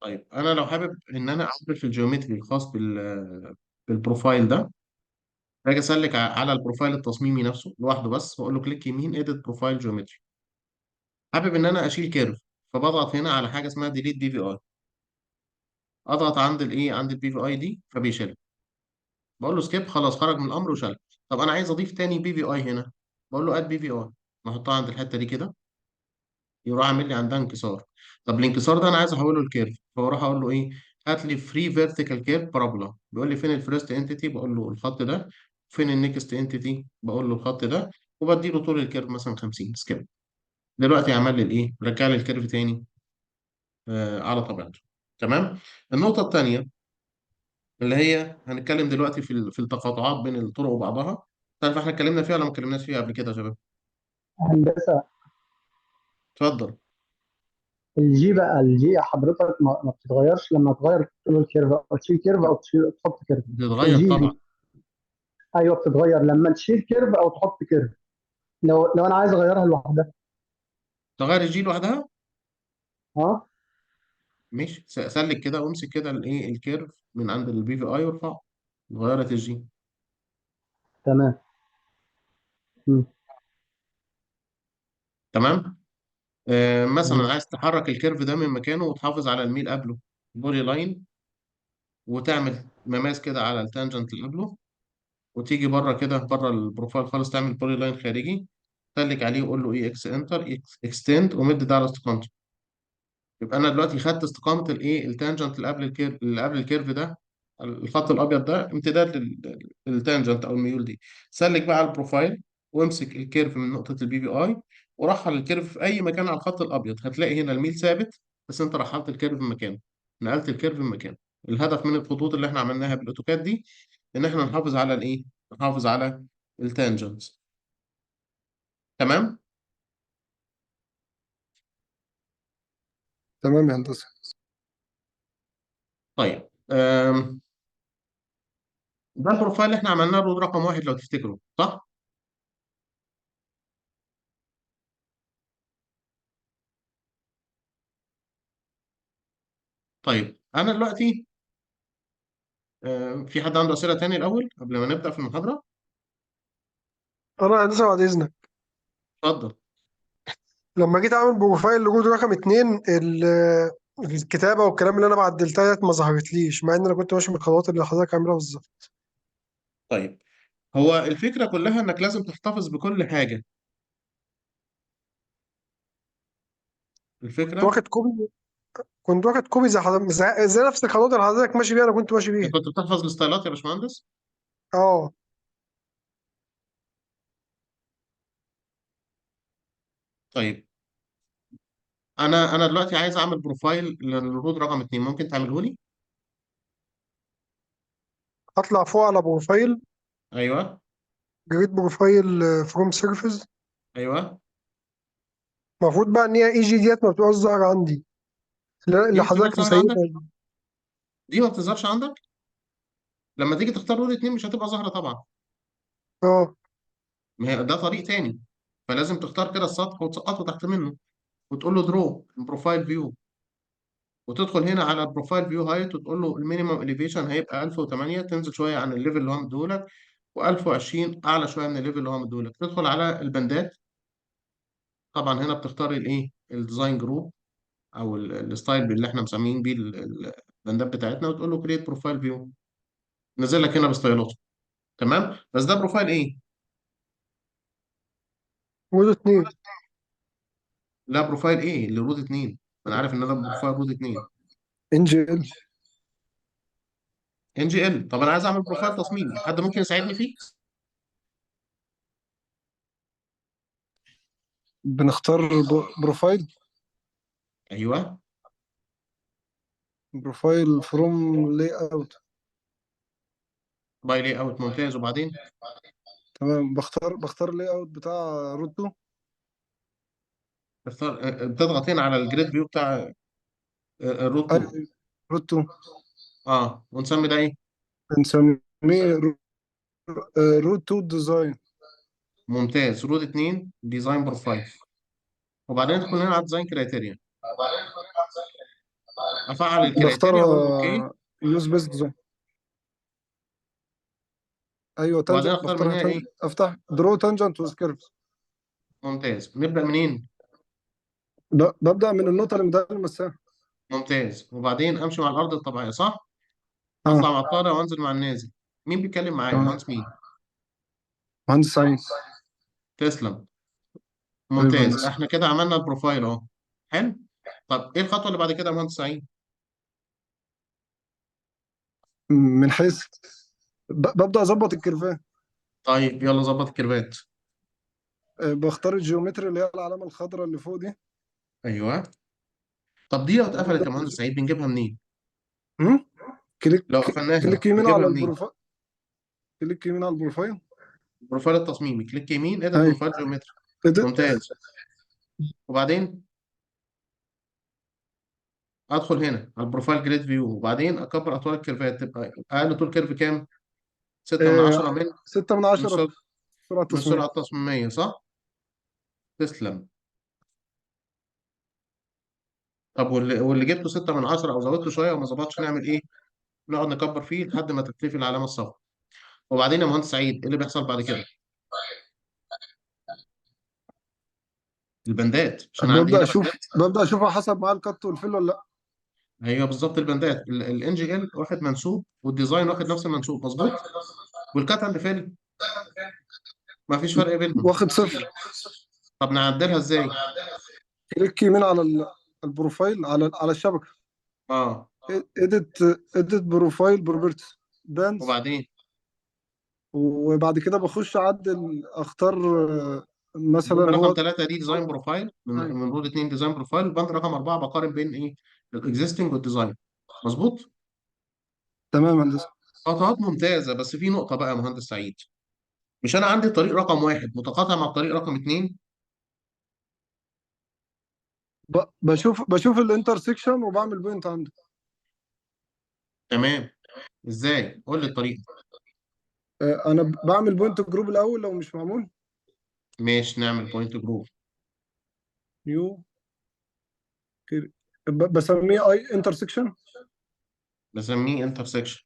طيب انا لو حابب ان انا اعمل في الجيومتري الخاص بالبروفايل ده، باجي اسلك على البروفايل التصميمي نفسه لوحده بس، واقول له كليك يمين اديت بروفايل جيومتري. حابب ان انا اشيل كيرف، فبضغط هنا على حاجه اسمها ديليت بي في اي. اضغط عند الايه، عند البي في اي دي، فبيشيل. بقول له سكيب، خلاص خرج من الامر وشال. طب انا عايز اضيف تاني بي في اي هنا، بقول له اد بي في اي، بحطها عند الحته دي كده، يروح عامل لي عندها انكسار. طب الانكسار ده انا عايز احوله لكيرف، فبروح اقول له ايه، هات لي فري فيرتيكال كيرف بارابولا. بيقول لي فين الفيرست انتيتي، بقول له الخط ده. فين النكست انتيتي، بقول له الخط ده. وبدي له طول الكيرف مثلا 50 سكيب. دلوقتي عمل لي الايه، رجع لي الكيرف تاني على طبيعته. تمام. النقطه الثانيه اللي هي هنتكلم دلوقتي في التقاطعات بين الطرق وبعضها. تعرف احنا اتكلمنا فيها ولا ما اتكلمناش فيها قبل كده يا شباب؟ هندسه. اتفضل. الجي بقى، الجي حضرتك ما بتتغيرش لما تغير طول الكيرف او تشيل كيرف او تحط كيرف. بتتغير الجي طبعا. دي ايوه بتتغير لما تشيل كيرف او تحط كيرف. لو انا عايز اغيرها لوحدها. تغير الجي لوحدها. اه. مش سلك كده وامسك كده الايه الكيرف من عند البي في اي وارفعه، اتغيرت الجي. تمام. مم. تمام. مثلا تمام. عايز تحرك الكيرف ده من مكانه وتحافظ على الميل قبله، بولي لاين، وتعمل مماس كده على التانجنت اللي قبله، وتيجي بره كده بره البروفايل خالص، تعمل بولي لاين خارجي، سلك عليه وقول له ايه اكس انتر اكستند، ومد ده على استقامته. يبقى انا دلوقتي خدت استقامه الايه التانجنت اللي قبل الكيرف، اللي قبل الكيرف ده، الخط الابيض ده امتداد للتانجنت او الميول دي. سلك بقى على البروفايل، وامسك الكيرف من نقطه البي في اي، ورحل الكيرف في اي مكان على الخط الابيض. هتلاقي هنا الميل ثابت، بس انت رحلت الكيرف من مكانه، نقلت الكيرف من مكانه. الهدف من الخطوط اللي احنا عملناها بالاوتوكاد دي ان احنا نحافظ على الايه، نحافظ على التانجنت. تمام. تمام يا هندسة. طيب ده البروفايل اللي احنا عملناه له رقم واحد لو تفتكروا، صح؟ طيب انا دلوقتي في حد عنده اسئله تاني الاول قبل ما نبدا في المحاضره؟ أنا هندسة بعد إذنك. اتفضل. لما جيت أعمل بروفايل لجود رقم اتنين الكتابة والكلام اللي أنا بعدلتها ديت ما ظهرتليش، مع إن أنا كنت ماشي بالخطوات اللي حضرتك عاملها بالظبط. طيب هو الفكره كلها انك لازم تحتفظ بكل حاجه. كنت الفكره، واخد كوبي كنت واخد كوبي زي حضرتك، زي نفس الخطوات اللي حضرتك ماشي بيها أنا كنت ماشي انت بيها. كنت بتحفظ الستايلات يا باشمهندس؟ أه. طيب انا دلوقتي عايز اعمل بروفايل للرود رقم اتنين، ممكن تعمله لي؟ أطلع فوق على بروفايل، ايوه. جريد بروفايل فروم سيرفيس. ايوه. المفروض بقى إن هي إي جي ديت ما بتبقاش ظاهرة عندي، دي اللي ما بتبقاش حضرتك ظاهره عندك؟ مسيبها دي. دي ما بتظهرش عندك؟ لما تيجي تختار رود اتنين مش هتبقى ظاهره طبعا. أه. ما هي ده طريق تاني. فلازم تختار كده السطح وتسقطه تحت منه، وتقول له درو بروفايل فيو، وتدخل هنا على البروفايل فيو هايت، وتقول له المينيمم اليفيشن هيبقى 1008، تنزل شويه عن الليفل اللي هو مديهولك، و1020 اعلى شويه من الليفل اللي هو مديهولك. تدخل على البندات. طبعا هنا بتختار الايه الديزاين جروب، او الستايل اللي احنا مسميين بيه البندات بتاعتنا، وتقول له كريت بروفايل فيو، نزل لك هنا بستايلاته. تمام. بس ده بروفايل ايه؟ وده اتنين. لا، بروفايل ايه اللي رود 2؟ انا عارف ان ده بروفايل رود 2. إن جي إل. ان جي ال. طب انا عايز اعمل بروفايل تصميمي، حد ممكن يساعدني فيه؟ بنختار بروفايل. ايوه. بروفايل فروم لاي اوت. باي لي اوت، ممتاز. وبعدين تمام. بختار لاي اوت بتاع روتو. بتضغط هنا على الجريد فيو بتاع الروت 2. روتو. اه، ونسمي ده ايه؟ بنسميه روتو ديزاين. ممتاز، روت 2 ديزاين بروفايل. وبعدين تدخل هنا على ديزاين كرايتيريا. افعل الكريتيريا اقول له اوكي، بختارها يوز بيست ديزاين. ايوه وبعدين تانجنت اختار من بختارها هنا ايه. افتح درو تانجنت ويز كيرفز. ممتاز، نبدا منين؟ ببدأ من النقطة اللي مديها المسافة. ممتاز، وبعدين امشي مع الارض الطبيعيه صح؟ اه اطلع مع الطالع وانزل مع النازل. مين بيتكلم معايا؟ تمام. مهندس مين؟ مهندس سعيد. تسلم. طيب يا ممتاز، هندسة. احنا كده عملنا البروفايل اهو. حلو. طب ايه الخطوه اللي بعد كده يا مهندس سعيد؟ من حيث ببدأ أظبط الكيرفات. طيب يلا ظبط الكيرفات. بختار الجيومتري اللي هي العلامة الخضراء اللي فوق دي. ايوه. طب دي لو اتقفلت وببدأ يا مهندس سعيد بنجيبها منين؟ هم؟ لو كليك قفلناها كليك يمين نجيبها على منين؟ البروفايل. كليك يمين على البروفايل. البروفايل التصميمي، كليك يمين، اديت هاي بروفايل جيومتري. إيديت. ممتاز. وبعدين ادخل هنا على البروفايل جريد فيو، وبعدين اكبر اطوال الكيرفات تبقى اقل طول كيرف كام؟ 6 من 10 من 6/10 من سرعة من تصميم. السرعه التصميميه صح؟ تسلم. طب واللي جبته 6 من 10 او زودته شويه وما ظبطش نعمل ايه؟ نقعد نكبر فيه لحد ما تختفي العلامه الصفراء. وبعدين يا مهندس سعيد ايه اللي بيحصل بعد كده؟ البندات، مش انا عندي ببدأ هنا أشوف بندات. ببدأ أشوف حسب معاه الكت والفيل ولا لأ. ايوه بالظبط، البندات الان جي ال واخد منسوب والديزاين واخد نفس المنسوب مظبوط. والكات اند فيل ما فيش فرق بينهم. واخد صفر. طب نعدلها ازاي؟ كليك يمين على البروفايل على الشبكة. اه. إيديت. إيديت بروفايل بروبرتيز بانز. وبعدين وبعد كده بخش أعدل أختار البند مثلا رقم هو. 3 دي ديزاين بروفايل، هاي من رود 2 ديزاين بروفايل. البند رقم 4 بقارن بين ايه؟ الاكزيستنج والديزاين. مظبوط. تمام يا هندسة. خطوات ممتازه، بس في نقطه بقى يا مهندس سعيد. مش انا عندي الطريق رقم واحد متقاطع مع الطريق رقم اتنين؟ بشوف الانترسكشن وبعمل بوينت عنده. تمام. ازاي؟ قول لي الطريقه. انا بعمل بوينت جروب الاول لو مش معمول. ماشي، نعمل بوينت جروب. نيو. بسميه اي انترسكشن. بسميه انترسكشن.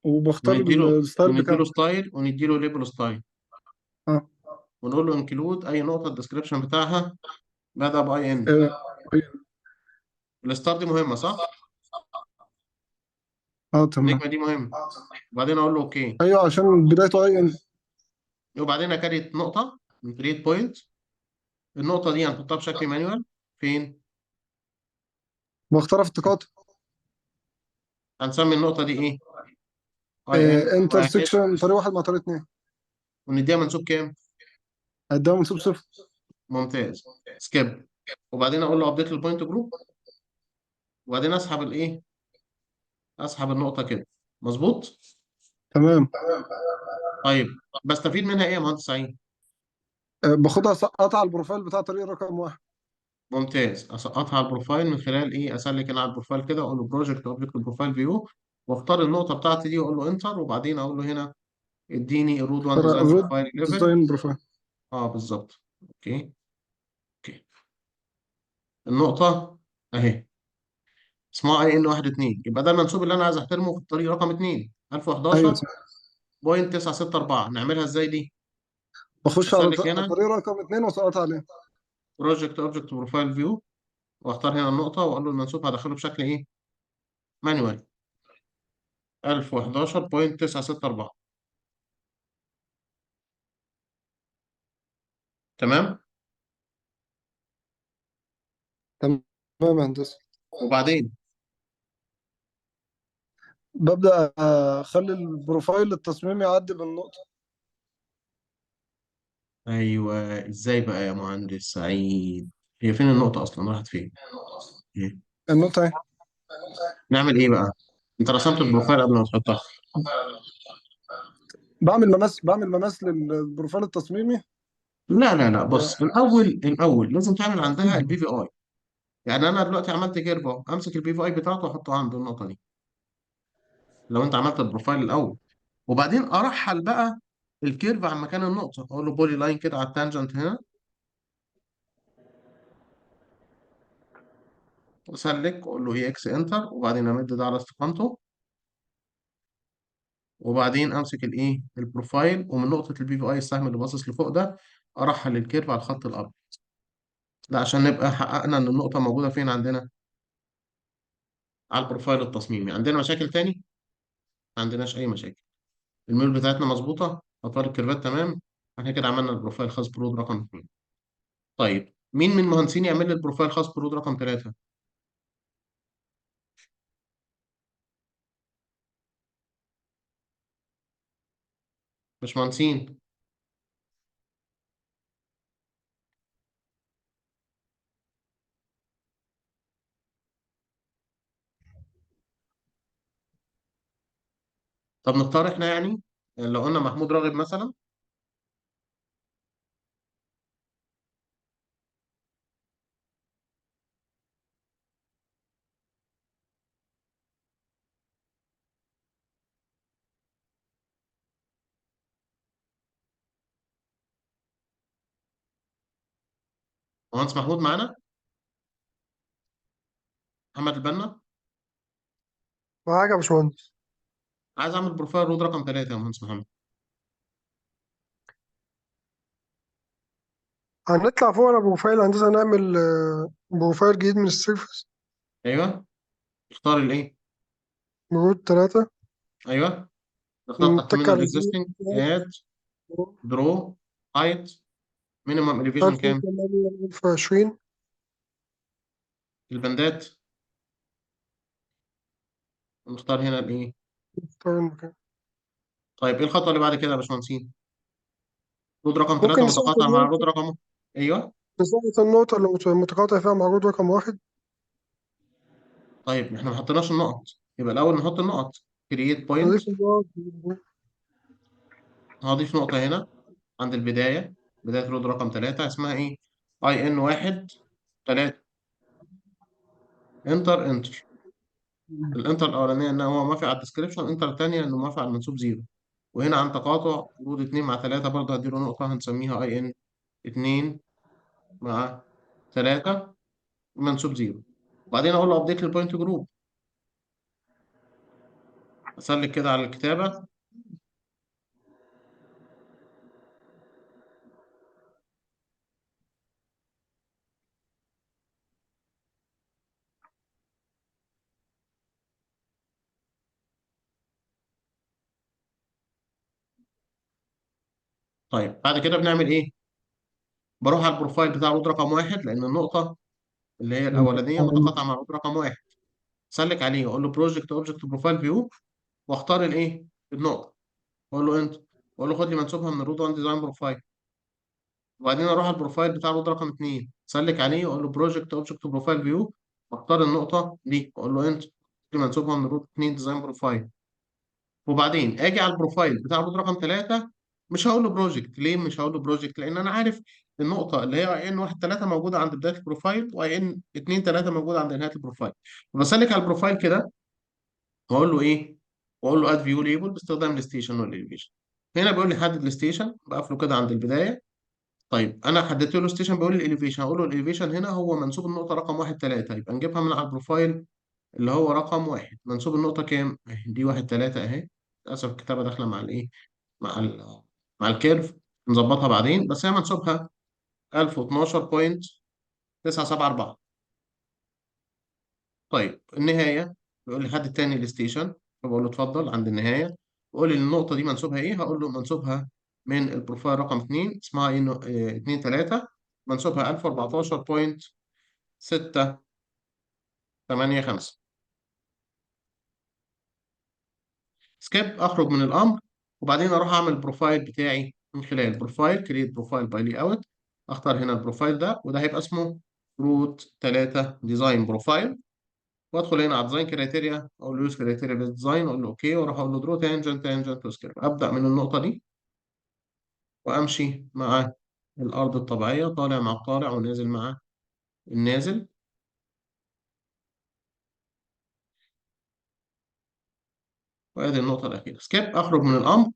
وبختار ونديله الستايل ونديله بتاعه. ستايل ونديله ليبل ستايل. اه. ونقول له انكلود اي نقطه الديسكربشن بتاعها بدأ باي ان. اه. الستار دي مهمه صح؟ تمام. النجمه دي مهمه. وبعدين اقول له اوكي. ايوه عشان بدايته اي ان. وبعدين اكريت نقطه من كريت بوينت. النقطه دي هنحطها بشكل مانيوال. فين؟ بختار افتقاط. هنسمي النقطه دي ايه؟ اي ان واحد. انترسكشن طريق واحد مع طريق اتنين. ونديها منسوب كام؟ هديها منسوب صفر. ممتاز. سكيب. وبعدين اقول له ابديت البوينت جروب. وبعدين اسحب الايه؟ اسحب النقطه كده. مظبوط. تمام. طيب بستفيد منها ايه يا مهندس سعيد؟ باخدها سقطها على البروفايل بتاع طريق رقم واحد. ممتاز، اسقطها على البروفايل من خلال ايه؟ اسلك انا على البروفايل كده اقول له بروجكت اوبجكت بروفايل فيو، واختار النقطه بتاعتي دي واقول له انتر، وبعدين اقول له هنا اديني الرود 1 ديزاين رود بروفايل ليفل. ديزاين بروفايل. اه بالظبط. اوكي. اوكي. النقطه اهي اسمها اي ان 1 2، يبقى ده المنسوب اللي انا عايز احترمه في الطريق رقم 2 ايوه 1011.964. نعملها ازاي دي؟ بخش على اسلك هنا طريق رقم اتنين واسقطها عليه. بروجكت اوبجكت بروفايل فيو، واختار هنا النقطه واقول له المنسوب هدخله بشكل ايه؟ مانوال. 1011.964. تمام. تمام يا هندسة. وبعدين ببدأ أخلي البروفايل التصميمي يعدي بالنقطة. ايوه، ازاي بقى يا مهندس سعيد؟ هي فين النقطة اصلا؟ راحت فين؟ إيه؟ النقطة اهي. نعمل ايه بقى؟ انت رسمت البروفايل قبل ما تحطها. بعمل مماس للبروفايل التصميمي. لا لا لا، و- بص، الاول لازم تعمل عندها البي في اي. يعني انا دلوقتي عملت كيرف اهو، امسك البي في اي بتاعته واحطه عند النقطة دي. لو انت عملت البروفايل الاول، وبعدين ارحل بقى الكيرف عن مكان النقطة، اقول له بولي لاين كده على التانجنت هنا. اسلك اقول له اي اكس انتر، وبعدين امد ده على استقامته، وبعدين امسك الايه البروفايل، ومن نقطه البي في اي السهم اللي باصص لفوق ده ارحل الكيرف على الخط الابيض ده، عشان نبقى حققنا ان النقطه موجوده فين عندنا على البروفايل التصميمي. عندنا مشاكل تاني؟ ما عندناش اي مشاكل. الميول بتاعتنا مظبوطه، اطوال الكيرفات تمام. احنا كده عملنا البروفايل خاص برود رقم 2. طيب مين من المهندسين يعمل لي البروفايل خاص برود رقم 3؟ مش مهندسين؟ طب نختار احنا يعني، لو قلنا محمود راغب مثلا. مهندس محمود معانا؟ محمد البنا. معاك يا باشمهندس. عايز اعمل بروفايل رود رقم 3 يا مهندس محمد. هنطلع فوق على بروفايل هندسة، نعمل بروفايل جديد من السيرفس. ايوه. اختار الايه؟ نقول 3. ايوه. نختار تحت نتك منه على زيرو. الاكزيستنج، اد، درو، هايت، مينيمم اليفيشن كام؟ 1020. البندات. نختار هنا الايه؟ نختار المكان. طيب ايه الخطوه اللي بعد كده يا باشمهندسين؟ رود رقم 3 ممكن نسقط متقاطع مع رود النقطة. رقم. ايوه. نسقط النقطة اللي متقاطع فيها مع رود رقم 1. طيب احنا ما حطيناش النقط، يبقى الاول نحط النقط. كرييت بوينت. نضيف النقط. هضيف نقطه هنا عند البدايه، بدايه رود رقم 3 اسمها ايه؟ اي ان 1 3. انتر انتر. الانتر الاولانيه ان هو موافق على الديسكربشن، انتر الثانيه انه موافق على المنسوب زيرو. وهنا عن تقاطع رود 2 مع 3 برضه هديله نقطه هنسميها اي ان 2 مع 3 منسوب زيرو. وبعدين اقول له ابديت للبوينت جروب. اسلك كده على الكتابه. طيب بعد كده بنعمل ايه؟ بروح على البروفايل بتاع رود رقم 1، لان النقطه اللي هي الاولانيه متقاطعه مع رود رقم 1. سلك عليه واقول له بروجكت اوبجكت بروفايل فيو، واختار الايه النقطه، واقول له انت، واقول له خد لي منسوبها من الرود 1 ديزاين بروفايل. وبعدين اروح على البروفايل بتاع رود رقم 2، سلك عليه واقول له بروجكت اوبجكت بروفايل فيو، واختار النقطه دي واقول له انت، خد لي منسوبها من الرود 2 ديزاين بروفايل. وبعدين اجي على البروفايل بتاع رود رقم 3. مش هقول له بروجكت. ليه مش هقول له بروجكت؟ لان انا عارف النقطه اللي هي اي ان 1 3 موجوده عند بدايه البروفايل، واي ان 2 3 موجوده عند نهايه البروفايل. بسلك على البروفايل كده واقول له ايه؟ واقول له اد فيو ليبل باستخدام الستيشن والاليفيشن. هنا بيقول لي حدد الستيشن، بقفله كده عند البدايه. طيب انا حددت له ستيشن، بيقول لي الاليفيشن، هقول له الاليفيشن هنا هو منسوب النقطه رقم 1 3، يبقى نجيبها من على البروفايل اللي هو رقم 1. منسوب النقطه كام؟ أهي دي 1 3 اهي. للاسف الكتابه داخله مع الايه، مع مع الكيرف. نظبطها بعدين، بس هي منسوبها 1012.974. طيب النهايه بيقول لي حد تاني الستيشن، فبقول له اتفضل عند النهايه. بيقول لي النقطه دي منسوبها ايه؟ هقول له منسوبها من البروفايل رقم 2 اسمها ايه 2 3، منسوبها 1014.685. سكيب، اخرج من الامر. وبعدين اروح اعمل البروفايل بتاعي من خلال بروفايل كريت بروفايل باي لي اوت. اختار هنا البروفايل ده، وده هيبقى اسمه روت 3 ديزاين بروفايل. وادخل هنا على ديزاين كريتيريا، اقول له يوز كريتيريا بيز ديزاين، اقول له اوكي، واروح اقول له درو تانجنت تانجنت وسكيب. ابدا من النقطه دي وامشي مع الارض الطبيعيه، طالع مع الطالع ونازل مع النازل. وادي النقطه الاخيره. سكيب، اخرج من الامر.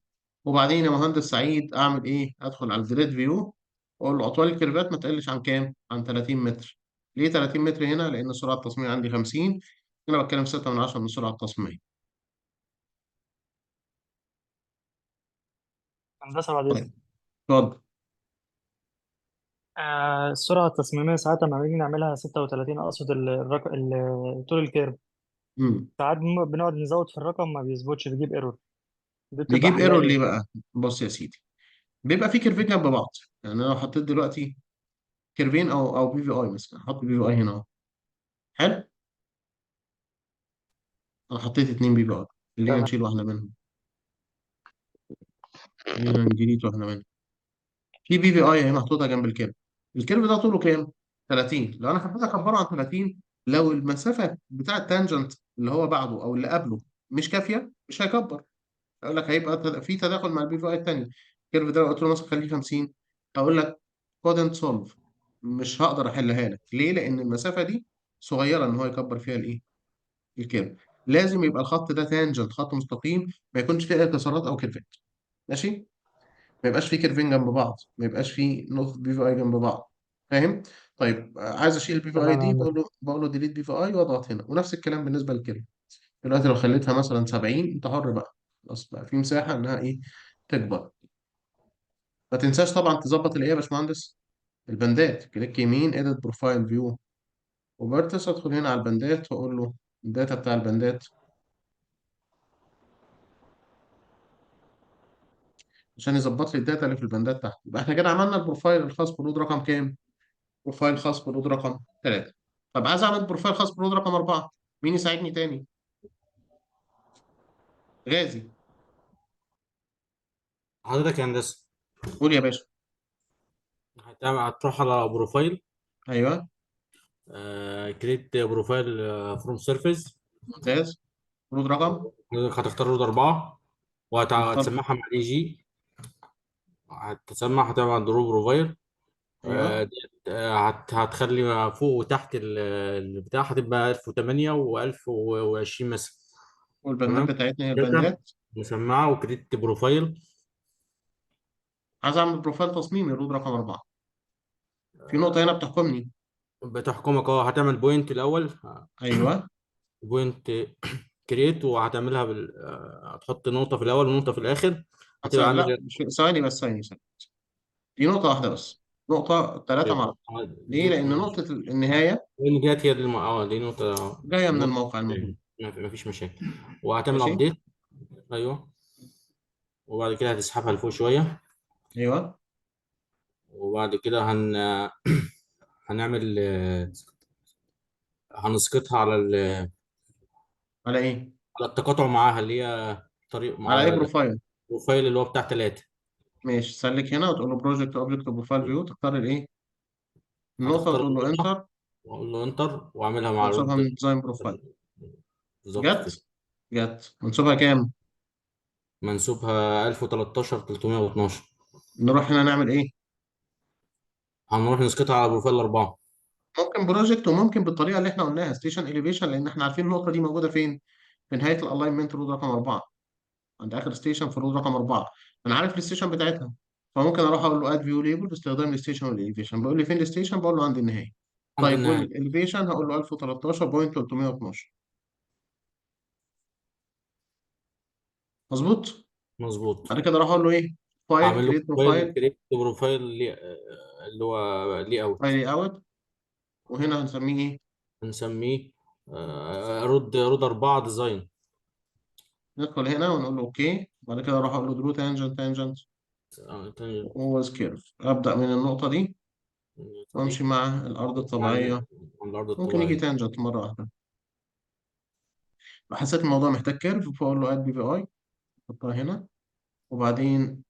وبعدين يا مهندس سعيد اعمل ايه؟ ادخل على الجريد فيو واقول له اطوال الكيرفات ما تقلش عن كام؟ عن 30 متر. ليه 30 متر هنا؟ لان سرعه التصميم عندي 50، انا بتكلم 6 من 10 من السرعه التصميميه. هندسة بعد إذنك. طيب اتفضل. السرعة التصميمية ساعات لما بنيجي نعملها 36، أقصد طول الكيرف. مم. ساعات بنقعد نزود في الرقم ما بيظبطش، بيجيب ايرور. دي بتبقى بيجيب حلها ايرور ليه ايه؟ بقى؟ بص يا سيدي، بيبقى في كيرفين جنب بعض. يعني انا لو حطيت دلوقتي كيرفين او بي في اي مثلا، احط بي في اي هنا اهو. حلو. انا حطيت اتنين بي في اي، خلينا تمام. نشيل واحده منهم، خلينا نديليت واحده منهم. في بي في اي اهي محطوطه جنب الكيرف. الكيرف ده طوله كام؟ 30. لو انا حبيت اكبره عن 30، لو المسافه بتاع التانجنت اللي هو بعده او اللي قبله مش كافيه، مش هيكبر. اقول لك هيبقى في تداخل مع البي في اي الثاني. الكيرف ده لو قلت له مثلا خليه 50، هقول لك couldn't solve، مش هقدر احلها لك. ليه؟ لان المسافه دي صغيره ان هو يكبر فيها الايه؟ الكيرف. لازم يبقى الخط ده تانجنت، خط مستقيم، ما يكونش فيه اي كسرات او كيرفات. ماشي؟ ما يبقاش فيه كيرفين جنب بعض، ما يبقاش فيه نقطه بي في اي جنب بعض. فاهم؟ طيب عايز اشيل البي في اي تمام يا دي، هندسة. بقول له ديليت بي في اي واضغط هنا. ونفس الكلام بالنسبه للكيرف. دلوقتي لو خليتها مثلا 70، انت حر بقى، خلاص بقى في مساحه انها ايه؟ تكبر. ما تنساش طبعا تظبط الايه يا باشمهندس؟ البندات. كليك يمين، اديت بروفايل فيو وفيرتس، ادخل هنا على البندات واقول له الداتا بتاع البندات عشان يظبط لي الداتا اللي في البندات تحت. يبقى احنا كده عملنا البروفايل الخاص بالنود رقم كام؟ بروفايل خاص بالنود رقم 3. طب عايز اعمل بروفايل خاص بالنود رقم 4، مين يساعدني تاني؟ غازي. حضرتك يا هندسة قول يا باشا. هتروح على بروفايل، ايوه. كريت بروفايل فروم سيرفيس. ممتاز. نود رقم. هتختار رود 4 نختار. وهتسمعها مع الاي جي. هتسمع، هتعمل درو بروفايل. ايوه. هتخلي فوق وتحت البتاع هتبقى 1008 و1020 مثلا. والبندات تمام بتاعتنا هي كده، البندات. مسمعه وكريت بروفايل. عايز اعمل بروفايل تصميمي نود رقم 4. في نقطة هنا بتحكمني. بتحكمك هتعمل بوينت الاول، ايوه. بوينت كريت، وهتعملها هتحط نقطة في الأول ونقطة في الآخر. هتبقى لا عامل مش ثواني بس، ثانية. دي نقطة واحدة بس. نقطة 3 طيب، مرة. ليه؟ دي لأن ماشي. نقطة النهاية لأن ديت هي دي نقطة. جاية من نقطة الموقع المهم. ما فيش مشاكل. وهتعمل ماشي. أبديت. أيوه. وبعد كده هتسحبها لفوق شوية. أيوه. وبعد كده هنعمل هنسقطها على إيه؟ على التقاطع معاها، اللي هي طريق على أي مع بروفايل؟ البروفايل اللي هو بتاع 3. ماشي، سلك هنا وتقول له بروجكت أوبجكت بروفايل فيو، تختار الإيه؟ النقطة هتختار وتقول له النقطة انتر. وأقول له انتر وأعملها مع وتسيبها الرد. من ديزاين بروفايل. بالظبط كده. جت. جت منسوبها كام؟ منسوبها 1013 312. نروح هنا نعمل إيه؟ هنروح نسقطها على بروفايل 4. ممكن بروجكت وممكن بالطريقة اللي إحنا قلناها ستيشن إليفيشن، لأن إحنا عارفين النقطة دي موجودة فين؟ في نهاية الألاينمنت رود رقم 4، عند اخر ستيشن في الرود رقم 4. انا عارف الستيشن بتاعتها، فممكن اروح اقول له اد فيو ليبل باستخدام الستيشن والاليفيشن. بيقول لي فين الستيشن؟ بقول له عند النهايه. عند طيب النهاية. والاليفيشن هقول له 1013.312. مظبوط. مظبوط. بعد كده اروح اقول له ايه؟ فايل هعمل له كريت بروفايل، بروفايل. كريت بروفايل اللي هو لي اوت. فايل اوت. وهنا هنسميه ايه؟ هنسميه رود 4 ديزاين. ندخل هنا ونقول له اوكي. بعد كده اروح اقول له درو تانجنت تانجنت تاني ووز كيرف. ابدا من النقطه دي النقطة وامشي دي مع الارض يعني الطبيعيه. على الأرض ممكن يجي الطبيعية. تانجنت مره واحده. لو حسيت الموضوع محتاج كيرف فاقول له اد بي في اي، احطها هنا. وبعدين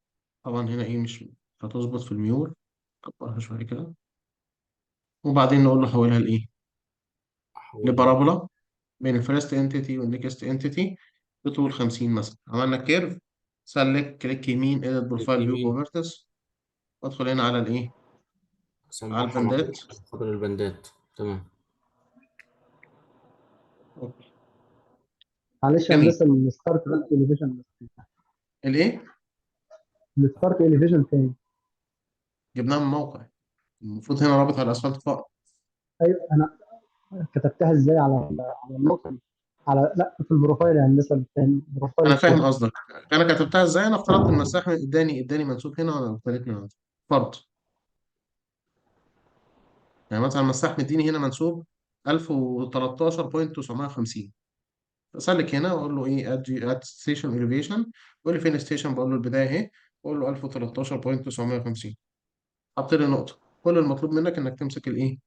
طبعا هنا ايه مش هتظبط في الميول، كبرها شويه كده. وبعدين نقول له حولها لايه؟ أحولها. لبارابولا بين الفيرست انتيتي والنكست انتيتي بطول 50 مثلا. عملنا كيرف. سلك كليك يمين اديت كليك بروفايل فيو يمين، بروبرتس، وادخل هنا على الايه؟ على أسمعها مع البندات. خاطر البندات. تمام. أوكي. معلش يا جميل. هندسه، الستارت بس اليفيشن بس. الايه؟ الستارت اليفيشن فين؟ جبناها من موقع. المفروض هنا رابط على الاسفلت فوق. ايوه انا كتبتها ازاي على النقطه دي، على لا في البروفايل يا هندسه التاني، البروفايل انا فاهم التاني. قصدك. انا كتبتها ازاي؟ انا افترضت المساحه اداني منسوب هنا وانا ابتديت من عندي فرض. يعني مثلا المساح مديني هنا منسوب 1013.950. اسلك هنا واقول له ايه اد ستيشن اليفيشن. يقول لي فين الستيشن؟ بقول له البدايه اهي. بقول له 1013.950. حط لي نقطه. كل المطلوب منك انك تمسك الايه،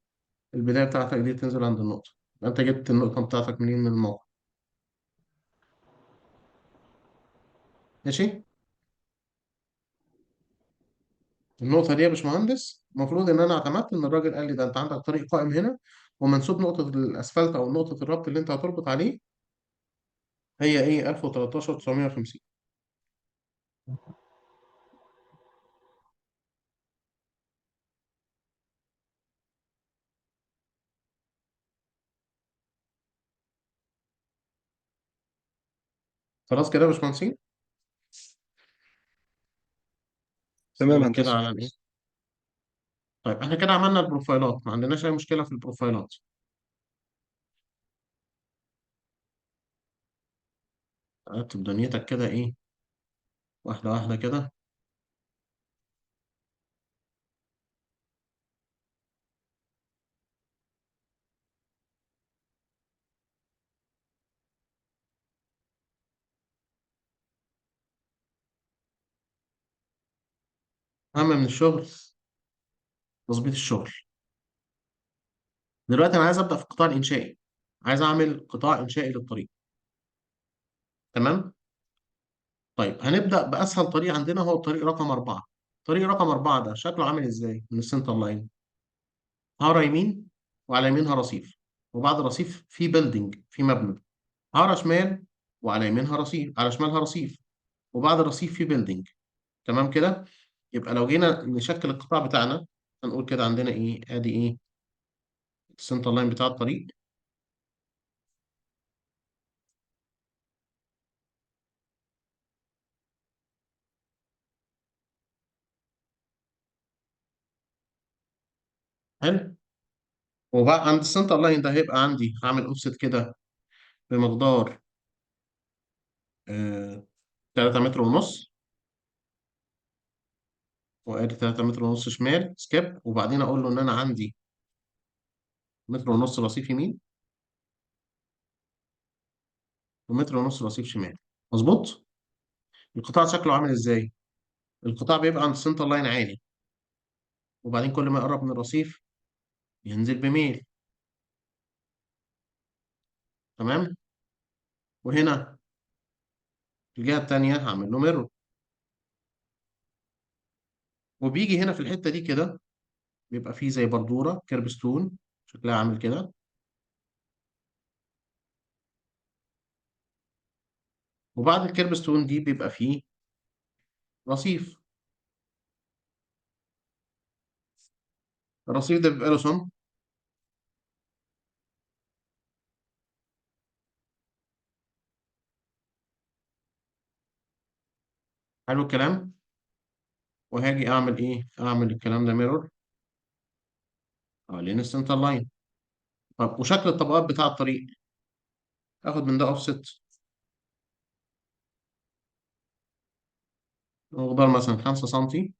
البدايه بتاعتك دي تنزل عند النقطه. يبقى انت جبت النقطه بتاعتك منين؟ من الموقع. ماشي. النقطه دي يا باشمهندس المفروض ان انا اعتمدت ان الراجل قال لي ده انت عندك طريق قائم هنا، ومنسوب نقطه الاسفلت او نقطه الربط اللي انت هتربط عليه هي ايه؟ 1013.950. خلاص كده يا باشمهندسين. تمام سلك كده هندسة. على الايه. طيب احنا كده عملنا البروفايلات، ما عندناش اي مشكله في البروفايلات. رتب دنيتك كده ايه، واحده واحده كده. اهم من الشغل تظبيط الشغل. دلوقتي انا عايز ابدا في القطاع الانشائي، عايز اعمل قطاع انشائي للطريق. تمام. طيب هنبدا باسهل طريق عندنا، هو الطريق رقم 4. طريق رقم 4 ده شكله عامل ازاي من السنتر لاين؟ هارة يمين، وعلى يمينها رصيف، وبعد الرصيف في بيلدينج، في مبنى. هارة شمال، وعلى يمينها رصيف، على شمالها رصيف، وبعد الرصيف في بيلدينج. تمام كده. يبقى لو جينا نشكل القطاع بتاعنا، هنقول كده عندنا ايه؟ ادي ايه السنتر لاين بتاع الطريق. حلو. وبقى عند السنتر لاين ده هيبقى عندي هعمل اوفست كده بمقدار 3 متر ونص. وادي 3 متر ونص شمال سكيب، وبعدين اقول له ان انا عندي متر ونص رصيف يمين، ومتر ونص رصيف شمال. مظبوط. القطاع شكله عامل ازاي؟ القطاع بيبقى عند السنتر لاين عالي، وبعدين كل ما يقرب من الرصيف ينزل بميل. تمام. وهنا في الجهة التانية هعمل له ميرور. وبيجي هنا في الحتة دي كده بيبقى فيه زي بردورة كيربستون شكلها عامل كده. وبعد الكيربستون دي بيبقى فيه رصيف. الرصيف ده بيبقى له سمك. حلو الكلام. وهاجي اعمل ايه؟ اعمل الكلام ده ميرور حوالين السنتر لاين. طب وشكل الطبقات بتاع الطريق، اخد من ده اوفست مقدار مثلا 5 سنتي،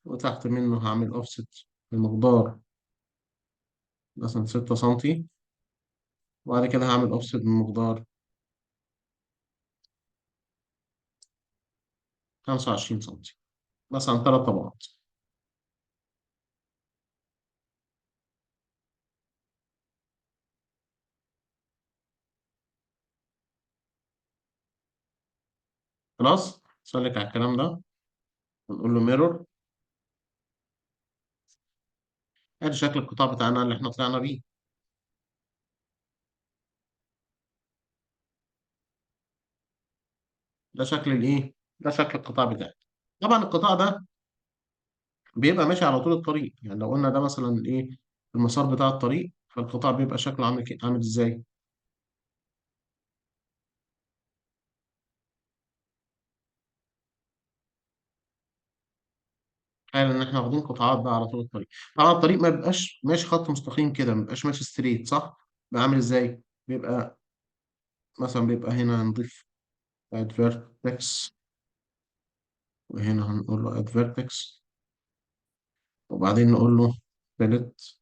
وتحت منه هعمل اوفست بمقدار مثلا 6 سنتي، وبعد كده هعمل اوفست بمقدار 25 سنتي. مثلا 3 طبقات. خلاص سلك على الكلام ده ونقول له ميرور. ادي شكل القطاع بتاعنا اللي احنا طلعنا بيه. ده شكل الايه؟ ده شكل القطاع بتاعي. طبعا القطاع ده بيبقى ماشي على طول الطريق. يعني لو قلنا ده مثلا ايه المسار بتاع الطريق، فالقطاع بيبقى شكله عامل عامل ازاي؟ تخيل ان احنا واخدين قطاعات بقى على طول الطريق. طبعا الطريق ما بيبقاش ماشي خط مستقيم كده، ما بيبقاش ماشي ستريت، صح؟ بيبقى عامل ازاي؟ بيبقى مثلا بيبقى هنا هنضيف اد فيرتكس، وهنا هنقول له اد فيرتكس، وبعدين نقول له تالت.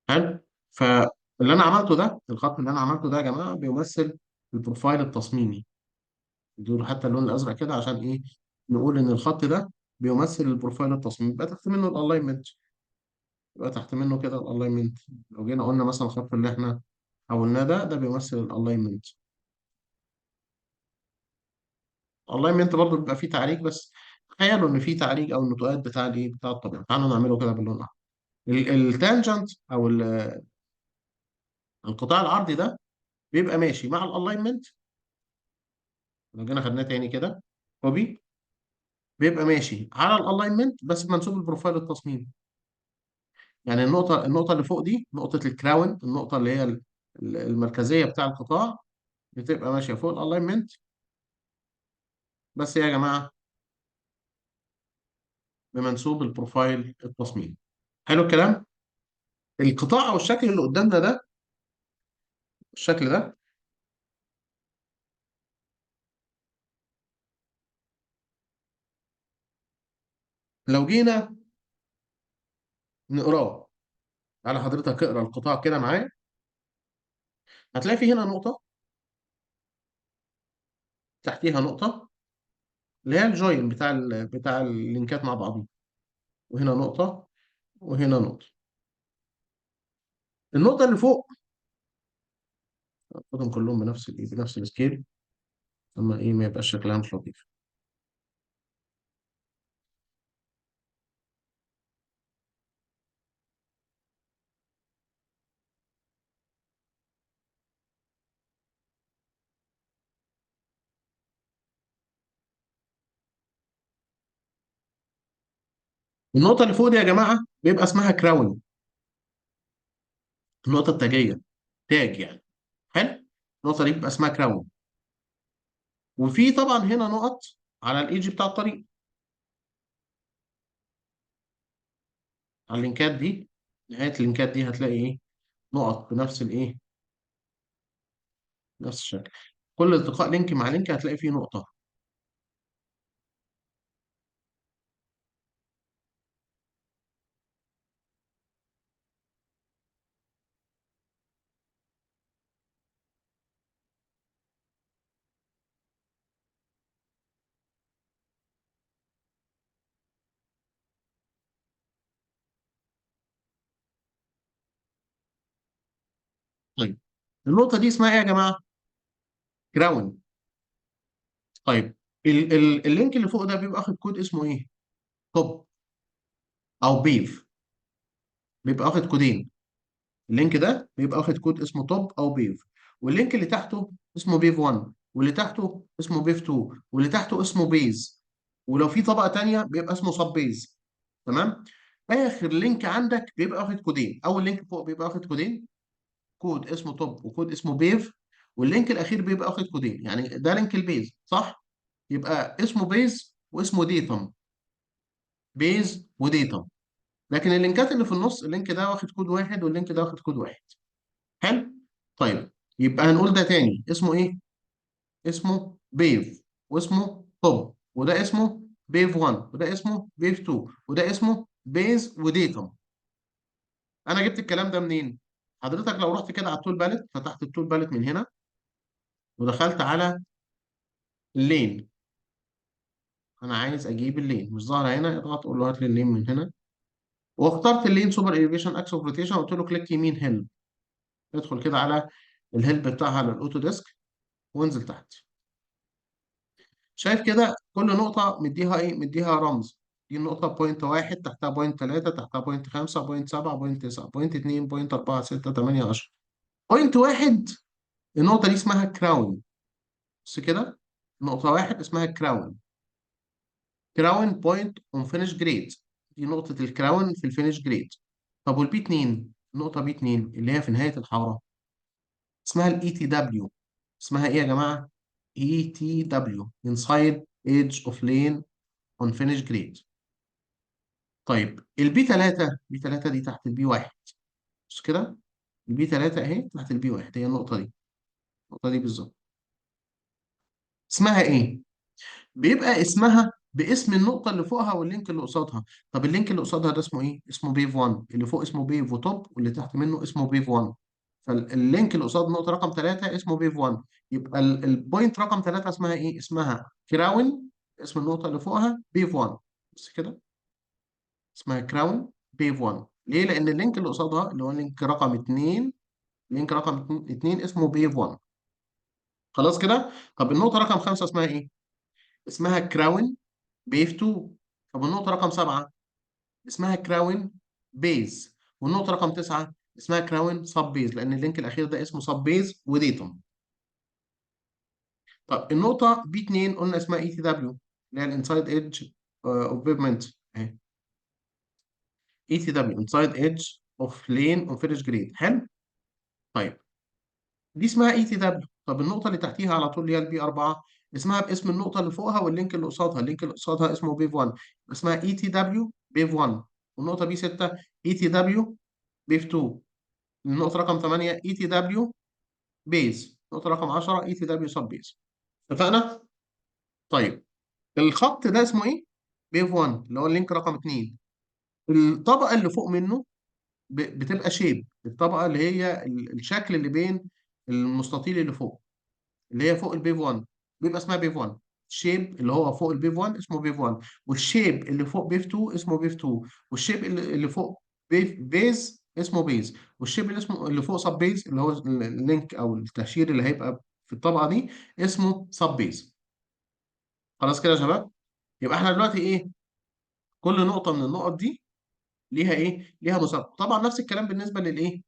حلو. فاللي انا عملته ده، الخط اللي انا عملته ده يا جماعه بيمثل البروفايل التصميمي. دول حتى اللون الازرق كده عشان ايه؟ نقول ان الخط ده بيمثل البروفايل التصميمي. يبقى تحت منه الالاينمنت، يبقى تحت منه كده الالاينمنت. لو جينا قلنا مثلا الخط اللي احنا حولناه ده بيمثل الالاينمنت. الالاينمنت برضه بيبقى فيه تعريج، بس تخيلوا ان فيه تعريج او النتوءات بتاع الايه، بتاع الطبيعه. تعالوا نعمله كده باللون الاحمر. التانجنت او القطاع العرضي ده بيبقى ماشي مع الالاينمنت. لو جينا خدناه تاني كده كوبي، بيبقى ماشي على الالاينمنت بس منسوب البروفايل التصميمي. يعني النقطه اللي فوق دي نقطه الكراون، النقطه اللي هي المركزيه بتاع القطاع، بتبقى ماشيه فوق الالاينمنت، بس يا جماعه بمنسوب البروفايل التصميمي. حلو الكلام. القطاع او الشكل اللي قدامنا ده، الشكل ده لو جينا نقراه، على حضرتك اقرا القطاع كده معايا، هتلاقي في هنا نقطه، تحتيها نقطه اللي هي الجوين بتاع اللينكات مع بعضهم، وهنا نقطه، وهنا نقطه. النقطه اللي فوق خدهم كلهم بنفس بنفس السكيل، اما ايه ما يبقاش شكلها مش لطيف. النقطه اللي فوق دي يا جماعه بيبقى اسمها كراون، النقطه التاجيه، تاج يعني. حلو. النقطه دي بيبقى اسمها كراون. وفي طبعا هنا نقط على الايدج بتاع الطريق، على اللينكات دي، نهايه اللينكات دي هتلاقي ايه؟ نقط بنفس الايه، نفس الشكل. كل التقاء لينك مع لينك هتلاقي فيه نقطه. طيب النقطه دي اسمها ايه يا جماعه؟ جراوند. طيب اللينك اللي فوق ده بيبقى واخد كود اسمه ايه؟ توب او بيف، بيبقى واخد كودين. اللينك ده بيبقى واخد كود اسمه توب او بيف، واللينك اللي تحته اسمه بيف 1، واللي تحته اسمه بيف 2، واللي تحته اسمه بيز، ولو في طبقه تانيه بيبقى اسمه سب بيز. تمام. اخر لينك عندك بيبقى واخد كودين. اول لينك فوق بيبقى واخد كودين، كود اسمه توب وكود اسمه بيف، واللينك الاخير بيبقى واخد كودين. يعني ده لينك البيز، صح؟ يبقى اسمه بيز واسمه ديتم، بيز وديتم. لكن اللينكات اللي في النص، اللينك ده واخد كود واحد واللينك ده واخد كود واحد. حلو. طيب يبقى هنقول ده تاني اسمه ايه؟ اسمه بيف، واسمه توب، وده اسمه بيف 1، وده اسمه بيف 2، وده اسمه بيز وديتم. انا جبت الكلام ده منين؟ حضرتك لو رحت كده على التول باليت، فتحت التول باليت من هنا ودخلت على اللين، انا عايز اجيب اللين مش ظاهره هنا، اضغط قول له هات لي اللين من هنا، واخترت اللين سوبر اليفيشن اكس اوف روتيشن، قلت له كليك يمين هيلب. ادخل كده على الهيلب بتاعها على الاوتو ديسك وانزل تحت. شايف كده كل نقطه مديها ايه؟ مديها رمز. دي النقطه بوينت واحد، تحتها بوينت 3، تحتها بوينت 5، بوينت 7، بوينت 9، بوينت 2، بوينت 4، 6، 8، 10. بوينت واحد النقطه دي اسمها كراون. بص كده، نقطه واحد اسمها كراون، كراون بوينت اون فينيش جريد. دي نقطه الكراون في الفينيش جريد. طب والبي 2، النقطه بي 2 اللي هي في نهايه الحاره، اسمها الاي تي دبليو. اسمها ايه يا جماعه؟ اي تي دبليو، inside edge of lane on finish grade. طيب البي 3، بي 3 دي تحت البي 1، مش كده؟ البي 3 اهي تحت البي 1، هي النقطه دي، النقطه دي بالظبط. اسمها ايه؟ بيبقى اسمها باسم النقطة اللي فوقها واللينك اللي قصادها. طب اللينك اللي قصادها ده اسمه ايه؟ اسمه بيف 1، اللي فوق اسمه بيف وتوب، واللي تحت منه اسمه بيف 1. فاللينك اللي قصاد نقطة رقم 3 اسمه بيف 1. يبقى البوينت رقم 3 اسمها ايه؟ اسمها كراون، اسم النقطة اللي فوقها بيف 1. بس كده، اسمها كراون بيف 1. ليه؟ لأن اللينك اللي قصادها اللي هو اللينك رقم 2، لينك رقم 2 اسمه بيف 1. خلاص كده؟ طب النقطة رقم 5 اسمها ايه؟ اسمها كراون بيف 2. طب النقطة رقم 7 اسمها كراون بيز. والنقطة رقم 9 اسمها كراون سب بيز، لأن اللينك الأخير ده اسمه سب بيز وديتوم. طب النقطة بي 2 قلنا اسمها اي تي دبليو، اللي هي الانسايد ايدج اوف بيفمنت اهي. اي تي دبليو انسايد ايدج اوف لين اوف فينش جريد. حلو. طيب دي اسمها اي تي دبليو. طب النقطة اللي تحتيها على طول اللي هي البي 4 اسمها باسم النقطة اللي فوقها واللينك اللي قصادها، اللينك اللي قصادها اسمه بيف 1، اسمها اي تي دبليو بيف 1. والنقطة بي 6 اي تي دبليو بيف 2. النقطة رقم 8 اي تي دبليو بيز. النقطة رقم 10 اي تي دبليو سب بيز. اتفقنا؟ طيب الخط ده اسمه ايه؟ بيف 1 اللي هو اللينك رقم 2. الطبقة اللي فوق منه بتبقى شيب، الطبقة اللي هي الشكل اللي بين المستطيل اللي فوق، اللي هي فوق البيف 1، بيبقى اسمها بيف 1. الشيب اللي هو فوق البيف 1 اسمه بيف 1، والشيب اللي فوق بيف 2 اسمه بيف 2، والشيب اللي فوق بيز اسمه بيز، والشيب اللي اسمه اللي فوق سب بيز اللي هو اللينك او التهشير اللي هيبقى في الطبقة دي اسمه سب بيز. خلاص كده يا شباب؟ يبقى احنا دلوقتي ايه؟ كل نقطة من النقط دي ليها ايه؟ ليها مسمى. طبعا نفس الكلام بالنسبة للايه؟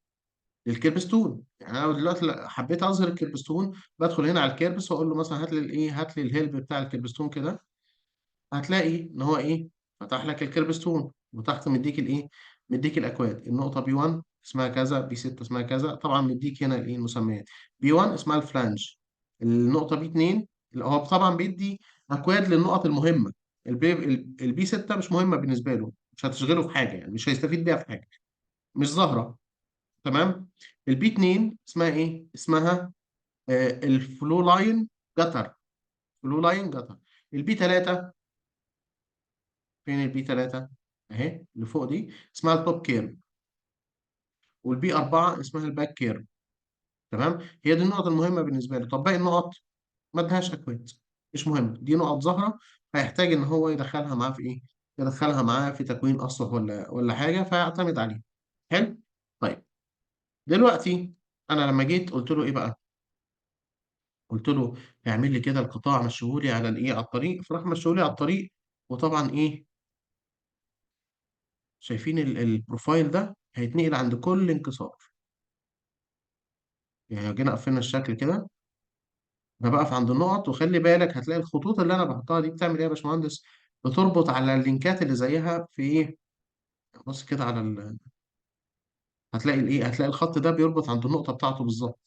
للكيربستون. يعني انا دلوقتي حبيت اظهر الكيربستون، بدخل هنا على الكيربس واقول له مثلا هات لي الايه؟ هات لي الهيلب بتاع الكيربستون كده. هتلاقي ان هو ايه؟ فتح لك الكيربستون وتحت مديك الايه؟ مديك الاكواد. النقطة بي 1 اسمها كذا، بي 6 اسمها كذا، طبعا مديك هنا الايه؟ المسميات. بي 1 اسمها الفلانج. النقطة بي 2 اللي هو طبعا بيدي اكواد للنقط المهمة. البي 6 مش مهمة بالنسبة له، مش هتشغله في حاجة، يعني مش هيستفيد بيها في حاجة، مش ظاهرة. تمام. البي 2 اسمها ايه؟ اسمها الفلو لاين جتر. فلو لاين جتر. البي 3، فين البي 3؟ اهي اللي فوق دي اسمها التوب كيرف. والبي 4 اسمها الباك كيرف. تمام. هي دي النقط المهمه بالنسبه له. طب باقي النقط ما ادهاش اكواد، مش مهم، دي نقط ظاهره، هيحتاج ان هو يدخلها معاه في ايه؟ يدخلها معاه في تكوين اسطح ولا حاجه، فيعتمد عليه. حلو. طيب دلوقتي انا لما جيت قلت له ايه بقى؟ قلت له اعمل لي كده القطاع مشهوري على الايه؟ على الطريق. فراح مشهوري على الطريق. وطبعا ايه؟ شايفين البروفايل ده هيتنقل عند كل انكسار. يعني لو جينا قفلنا الشكل كده، انا بقف عند النقط، وخلي بالك هتلاقي الخطوط اللي انا بحطها دي بتعمل ايه يا باشمهندس؟ بتربط على اللينكات اللي زيها في ايه؟ بص كده على هتلاقي الايه؟ هتلاقي الخط ده بيربط عند النقطة بتاعته بالظبط.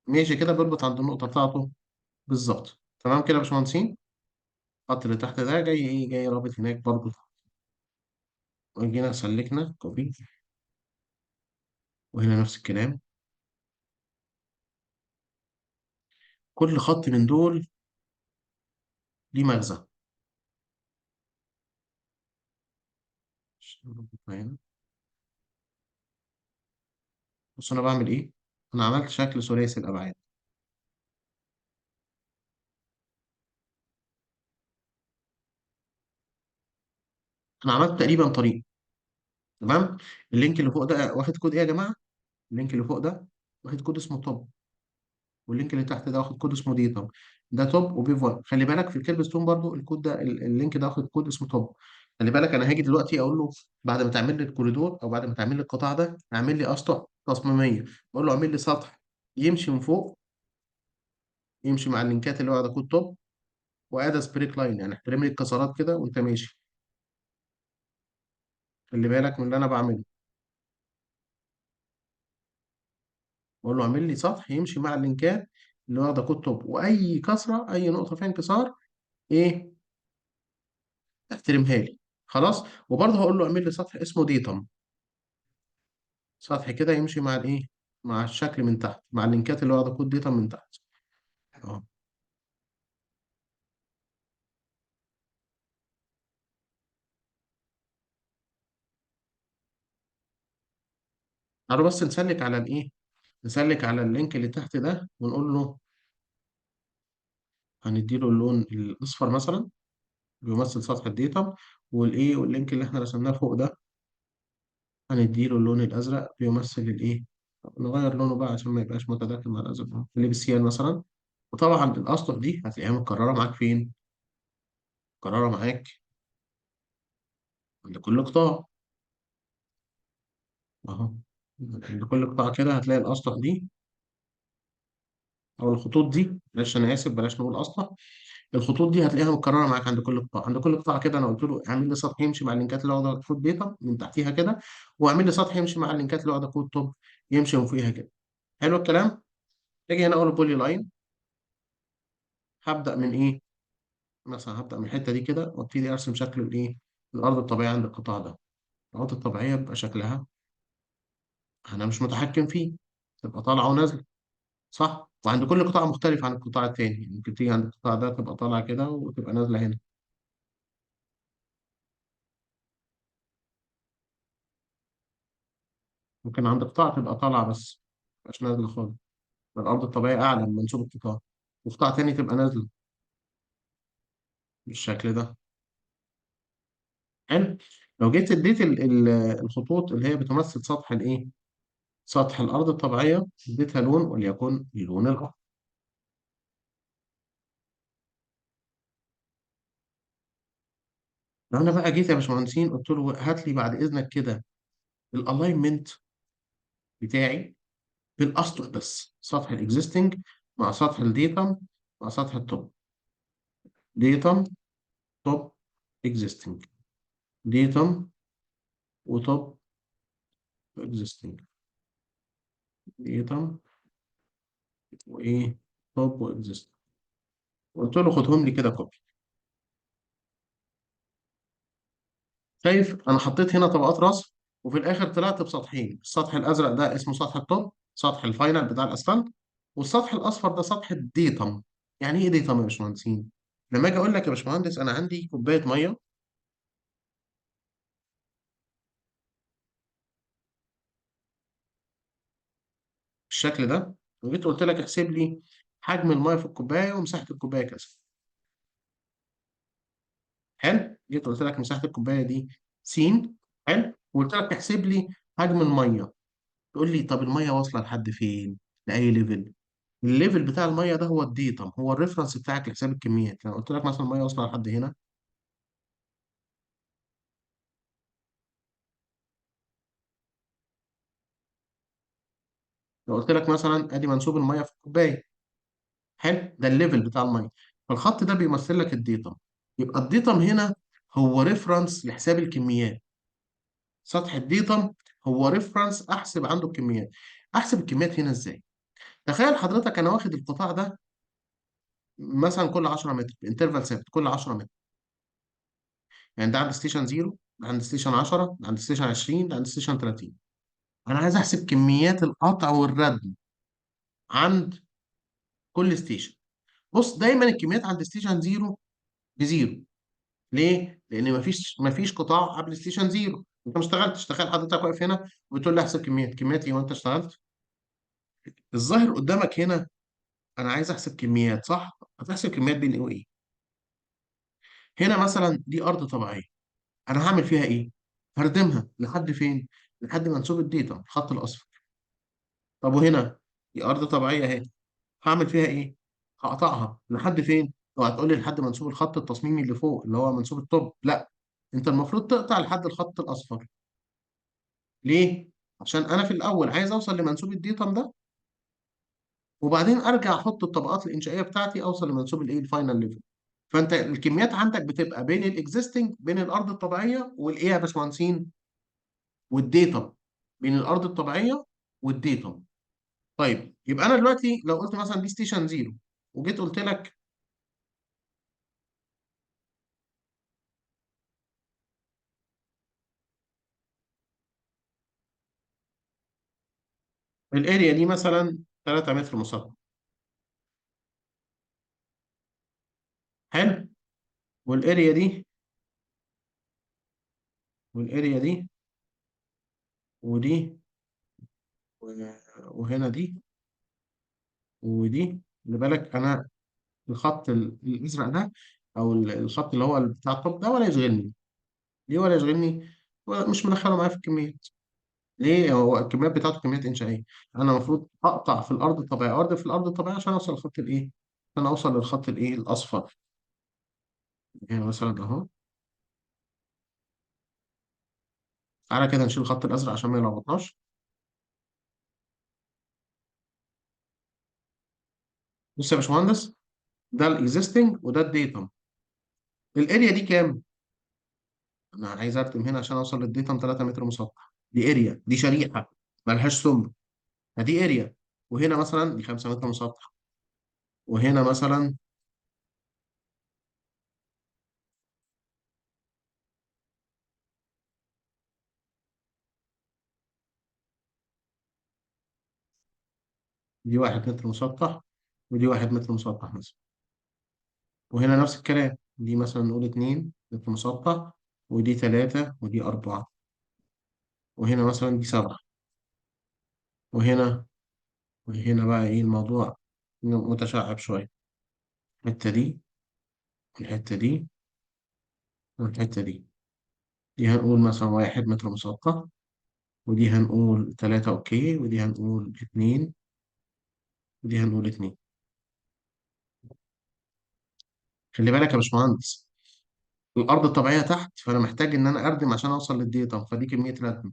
ماشي كده، بيربط عند النقطة بتاعته بالظبط. تمام كده يا باشمهندسين؟ الخط اللي تحت ده جاي ايه؟ جاي رابط هناك برضه. وجينا سلكنا كوبي، وهنا نفس الكلام. كل خط من دول ليه مغزى. هنا بص انا بعمل ايه؟ انا عملت شكل ثلاثي الابعاد. انا عملت تقريبا طريق. تمام. اللينك اللي فوق ده واخد كود ايه يا جماعه؟ اللينك اللي فوق ده واخد كود اسمه توب، واللينك اللي تحت ده واخد كود اسمه دي. طب ده توب وبيف 1. خلي بالك في الكيرب ستون برضو الكود ده اللينك ده واخد كود اسمه توب. خلي بالك انا هاجي دلوقتي اقول له بعد ما تعمل لي الكوريدور او بعد ما تعمل لي القطاع ده اعمل لي اسطح تصميميه. بقول له اعمل لي سطح يمشي من فوق، يمشي مع اللينكات اللي واخده كود توب، واد سبريك لاين، يعني احترم لي الكسرات كده وانت ماشي. خلي بالك من اللي انا بعمله. بقول له اعمل لي سطح يمشي مع اللينكات اللي واخده كود توب، واي كسره اي نقطه فيها انكسار ايه احترمها لي. خلاص. وبرضه هقول له اعمل لي سطح اسمه ديتم، سطح كده يمشي مع الايه، مع الشكل من تحت، مع اللينكات اللي واخده كود ديتم من تحت. اه. تعالوا بس نسلك على الايه، نسلك على اللينك اللي تحت ده ونقول له هنديله اللون الاصفر مثلا بيمثل سطح الديتم، والايه واللينك اللي احنا رسمناه فوق ده هنديله اللون الازرق بيمثل الايه. نغير لونه بقى عشان ما يبقاش متداخل مع الازرق، اللي بالسيان مثلا. وطبعا الاسطح دي هتلاقيها متكرره معاك فين؟ متكرره معاك عند كل قطاع اهو. عند كل قطاع كده هتلاقي الاسطح دي او الخطوط دي، بلاش انا اسف بلاش نقول اسطح، الخطوط دي هتلاقيها متكرره معاك عند كل قطاع. عند كل قطاع كده انا قلت له اعمل لي سطح يمشي مع اللينكات اللي واخده كود بيتا من تحتيها كده، واعمل لي سطح يمشي مع اللينكات اللي واخده كود توب يمشي من فوقيها كده. حلو الكلام. اجي هنا اقول بولي لاين، هبدا من ايه؟ مثلا هبدا من الحته دي كده وابتدي ارسم شكل الايه، الارض الطبيعيه عند القطاع ده. الارض الطبيعيه بيبقى شكلها انا مش متحكم فيه، تبقى طالعه ونازله صح، وعند كل قطاع مختلف عن القطاع التاني. يعني ممكن تيجي عند القطاع ده تبقى طالعه كده وتبقى نازله هنا، ممكن عند قطاع تبقى طالعه بس مش نازله خالص. الارض الطبيعيه اعلى من منسوب القطاع، وقطاع تاني تبقى نازله بالشكل ده. حلو. لو جيت اديت الخطوط اللي هي بتمثل سطح الايه، سطح الارض الطبيعيه، اديتها لون وليكن اللون الاحمر. لو انا بقى جيت يا باشمهندسين قلت له هات لي بعد اذنك كده الالاينمنت بتاعي بالاسطح بس، سطح الاكزيستنج مع سطح الديتم مع سطح التوب، ديتم توب اكزيستنج، ديتم وتوب اكزيستنج، ديتم وايه توب واكزيستنج. قلت له خدهم لي كده كوبي. شايف انا حطيت هنا طبقات رصف، وفي الاخر طلعت بسطحين، السطح الازرق ده اسمه سطح التوب، سطح الفاينل بتاع الاسفلت، والسطح الاصفر ده سطح الديتم. يعني ايه ديتم يا باشمهندسين؟ لما اجي اقول لك يا باشمهندس انا عندي كوبايه ميه بالشكل ده، وجيت قلت لك احسب لي حجم الميه في الكوبايه ومساحه الكوبايه كذا. حلو. جيت قلت لك مساحه الكوبايه دي س. حلو. وقلت لك احسب لي حجم الميه. تقول لي طب الميه واصله لحد فين؟ لاي ليفل؟ الليفل بتاع الميه ده هو الديتم، هو الريفرنس بتاعك لحساب الكميات. لو قلت لك مثلا الميه واصله لحد هنا، لو قلت لك مثلا ادي منسوب الميه في الكوبايه، حلو، ده الليفل بتاع الميه، فالخط ده بيمثل لك الديتم. يبقى الديتم هنا هو ريفرنس لحساب الكميات. سطح الديتم هو ريفرنس احسب عنده الكميات. احسب الكميات هنا ازاي؟ تخيل حضرتك انا واخد القطاع ده مثلا كل 10 متر انترفال ثابت كل 10 متر. يعني ده عند ستيشن 0، ده عند ستيشن 10، ده عند ستيشن 20، ده عند ستيشن 30. انا عايز احسب كميات القطع والردم عند كل ستيشن. بص دايما الكميات عند ستيشن 0 بزيرو. ليه؟ لان مفيش قطاع قبل ستيشن 0. انت ما اشتغلتش. تخيل حضرتك واقف هنا وبتقول لي احسب كميات ايه وانت اشتغلت؟ الظاهر قدامك هنا انا عايز احسب كميات صح؟ هتحسب كميات بين ايه وايه؟ هنا مثلا دي ارض طبيعيه، انا هعمل فيها ايه؟ هردمها لحد فين؟ لحد منسوب الداتا الخط الاصفر. طب وهنا دي ارض طبيعيه اهي، هعمل فيها ايه؟ هقطعها لحد فين؟ لو هتقول لي لحد منسوب الخط التصميمي اللي فوق اللي هو منسوب الطب، لا، انت المفروض تقطع لحد الخط الاصفر. ليه؟ عشان انا في الاول عايز اوصل لمنسوب الديتم ده، وبعدين ارجع احط الطبقات الانشائيه بتاعتي اوصل لمنسوب الايه الفاينل ليفل. فانت الكميات عندك بتبقى بين الاكزيستنج، بين الارض الطبيعيه والايه يا باشمهندسين، والديتم، بين الارض الطبيعيه والديتم. طيب يبقى انا دلوقتي لو قلت مثلا دي ستيشن زيرو، وجيت قلت لك الاريا دي مثلا 3 متر مسطح، حلو، والاريا دي والاريا دي ودي وهنا دي ودي. خلي بالك انا الخط الازرق ده، او الخط اللي هو بتاع الطب ده، ولا يشغلني. ليه ولا يشغلني؟ مش مدخله معايا في الكميات. ليه؟ هو الكميات بتاعته كميات انشائيه. انا المفروض اقطع في الارض الطبيعيه، ارض في الارض الطبيعيه، عشان اوصل للخط الايه؟ عشان اوصل للخط الايه؟ الاصفر. يعني مثلا اهو، تعالى كده نشيل الخط الازرق عشان ما يلخبطناش. بص يا باشمهندس، ده الاكزيستنج وده الديتم. الاريا دي كام؟ انا عايز ارسم هنا عشان اوصل للديتم 3 متر مسطح. دي اريا، دي شريحه ملهاش سمك، فدي اريا. وهنا مثلا دي 5 متر مسطح، وهنا مثلا دي 1 متر مسطح، ودي 1 متر مسطح مثلا. وهنا نفس الكلام، دي مثلا نقول 2 متر مسطح، ودي 3، ودي 4. وهنا مثلا دي 7. وهنا وهنا بقى ايه الموضوع؟ متشعب شويه. الحته دي والحته دي والحته دي. دي هنقول مثلا 1 متر مسطح، ودي هنقول 3 اوكي، ودي هنقول 2، ودي هنقول 2. خلي بالك يا باشمهندس، الارض الطبيعيه تحت، فانا محتاج ان انا اردم عشان اوصل للديتا، فدي كميه ردم.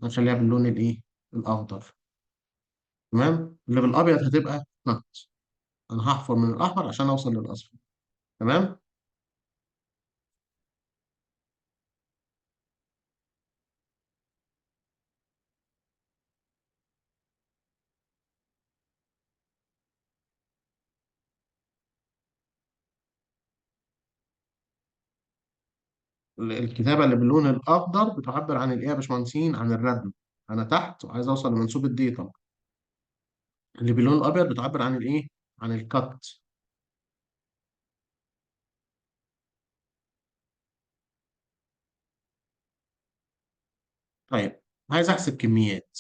هنخليها باللون الايه؟ الاخضر. تمام. اللي بالابيض هتبقى نقط. انا هحفر من الاحمر عشان اوصل للاصفر. تمام. الكتابه اللي باللون الاخضر بتعبر عن الايه يا باشمهندسين؟ عن الردم. انا تحت وعايز اوصل لمنسوب الديتا. اللي باللون الابيض بتعبر عن الايه؟ عن الكت. طيب، عايز احسب كميات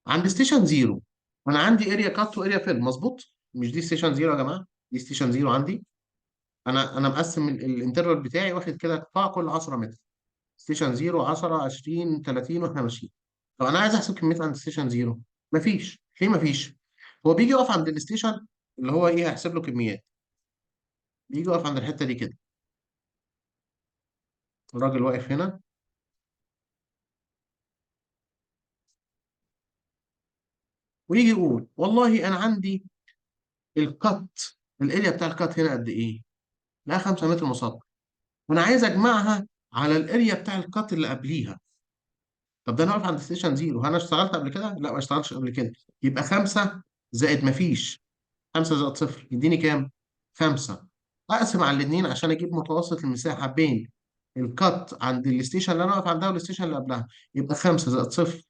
عند ستيشن زيرو. انا عندي اريا كات واريا فيل، مظبوط؟ مش دي ستيشن زيرو يا جماعه؟ دي ستيشن زيرو عندي. انا مقسم الانترفال بتاعي، واخد كده قطاع كل 10 متر. ستيشن زيرو 10 20 30 واحنا ماشيين. طب انا عايز احسب كميات عند ستيشن زيرو. مفيش. ليه مفيش؟ هو بيجي يقف عند الستيشن اللي هو ايه هيحسب له كميات. بيجي يقف عند الحته دي كده. الراجل واقف هنا، ويجي يقول والله انا عندي الكت، الاريا بتاع الكت هنا قد ايه؟ لا 5 متر مسطح. وانا عايز اجمعها على الاريا بتاع الكات اللي قبليها. طب ده انا واقف عند ستيشن زيرو، انا اشتغلت قبل كده؟ لا، ما اشتغلتش قبل كده. يبقى 5 زائد ما فيش. 5 زائد صفر يديني كام؟ 5. اقسم على الاثنين عشان اجيب متوسط المساحه بين الكات عند الستيشن اللي انا واقف عندها والستيشن اللي قبلها. يبقى 5 زائد صفر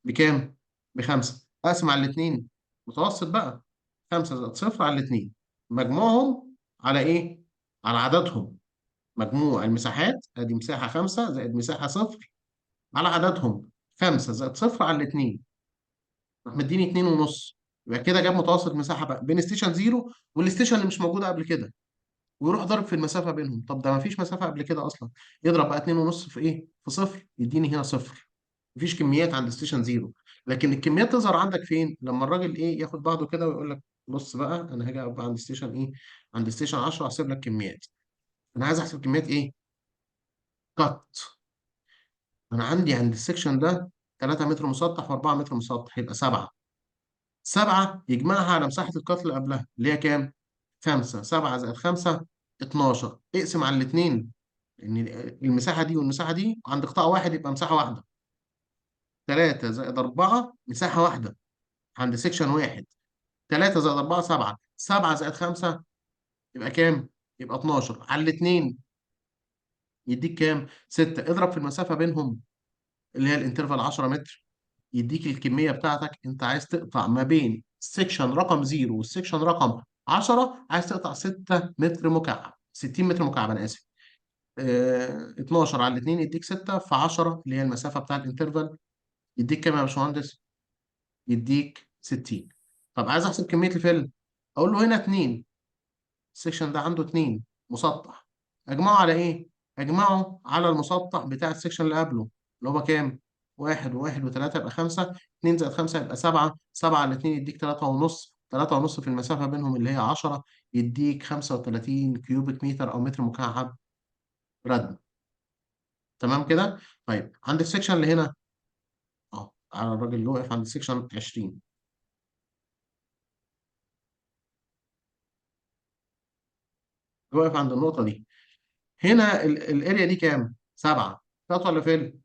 بكام؟ بخمسة. اقسم على الاثنين، متوسط بقى. 5 زائد صفر على الاثنين، مجموعهم على ايه؟ على عددهم. مجموع المساحات، ادي مساحه 5 زائد مساحه صفر على عددهم. 5 زائد صفر على الاثنين، راح مديني 2 ونص. يبقى كده جاب متوسط مساحه بقى بين ستيشن زيرو والستيشن اللي مش موجوده قبل كده، ويروح ضارب في المسافه بينهم. طب ده ما فيش مسافه قبل كده اصلا. يضرب بقى 2 ونص في ايه؟ في صفر، يديني هنا صفر. مفيش كميات عند ستيشن زيرو. لكن الكميات تظهر عندك فين؟ لما الراجل ايه ياخد بعضه كده ويقول لك بص بقى، انا هاجي أبقى عند ستيشن ايه؟ عند ستيشن 10 احسب لك كميات. انا عايز احسب كميات ايه؟ كات. انا عندي عند السكشن ده 3 متر مسطح و4 متر مسطح، يبقى 7. 7 يجمعها على مساحة القطر اللي قبلها اللي هي كام؟ 5. 7 زائد 5 12. اقسم على الاثنين. لان المساحه دي والمساحه دي عند قطاع واحد يبقى مساحه واحده. 3 زائد 4 مساحه واحده عند سيكشن واحد. 3 زائد 4 7. 7 زائد 5 يبقى كام؟ يبقى 12 على الاثنين يديك كام؟ 6. اضرب في المسافه بينهم اللي هي الانترفال 10 متر، يديك الكميه بتاعتك. انت عايز تقطع ما بين السكشن رقم 0 والسكشن رقم 10، عايز تقطع 6 متر مكعب، 60 متر مكعب انا اسف. 12 على الاثنين يديك 6 في 10 اللي هي المسافه بتاع الانترفال، يديك كام يا باشمهندس؟ يديك 60. طب عايز احسب كميه الفيلم، اقول له هنا 2، السكشن ده عنده 2 مسطح، اجمعه على ايه؟ اجمعه على المسطح بتاع السكشن اللي قبله اللي هو كام؟ 1 و1 و3 يبقى 5، 2 زائد 5 يبقى 7، 7 على 2 يديك 3 ونص، 3 ونص في المسافة بينهم اللي هي 10 يديك 35 كيوبيك متر أو متر مكعب ردم. تمام كده؟ طيب عند السكشن اللي هنا أهو، على الراجل اللي واقف عند السكشن 20، واقف عند النقطة دي. هنا الاريا دي كام؟ 7. كات ولا فيل؟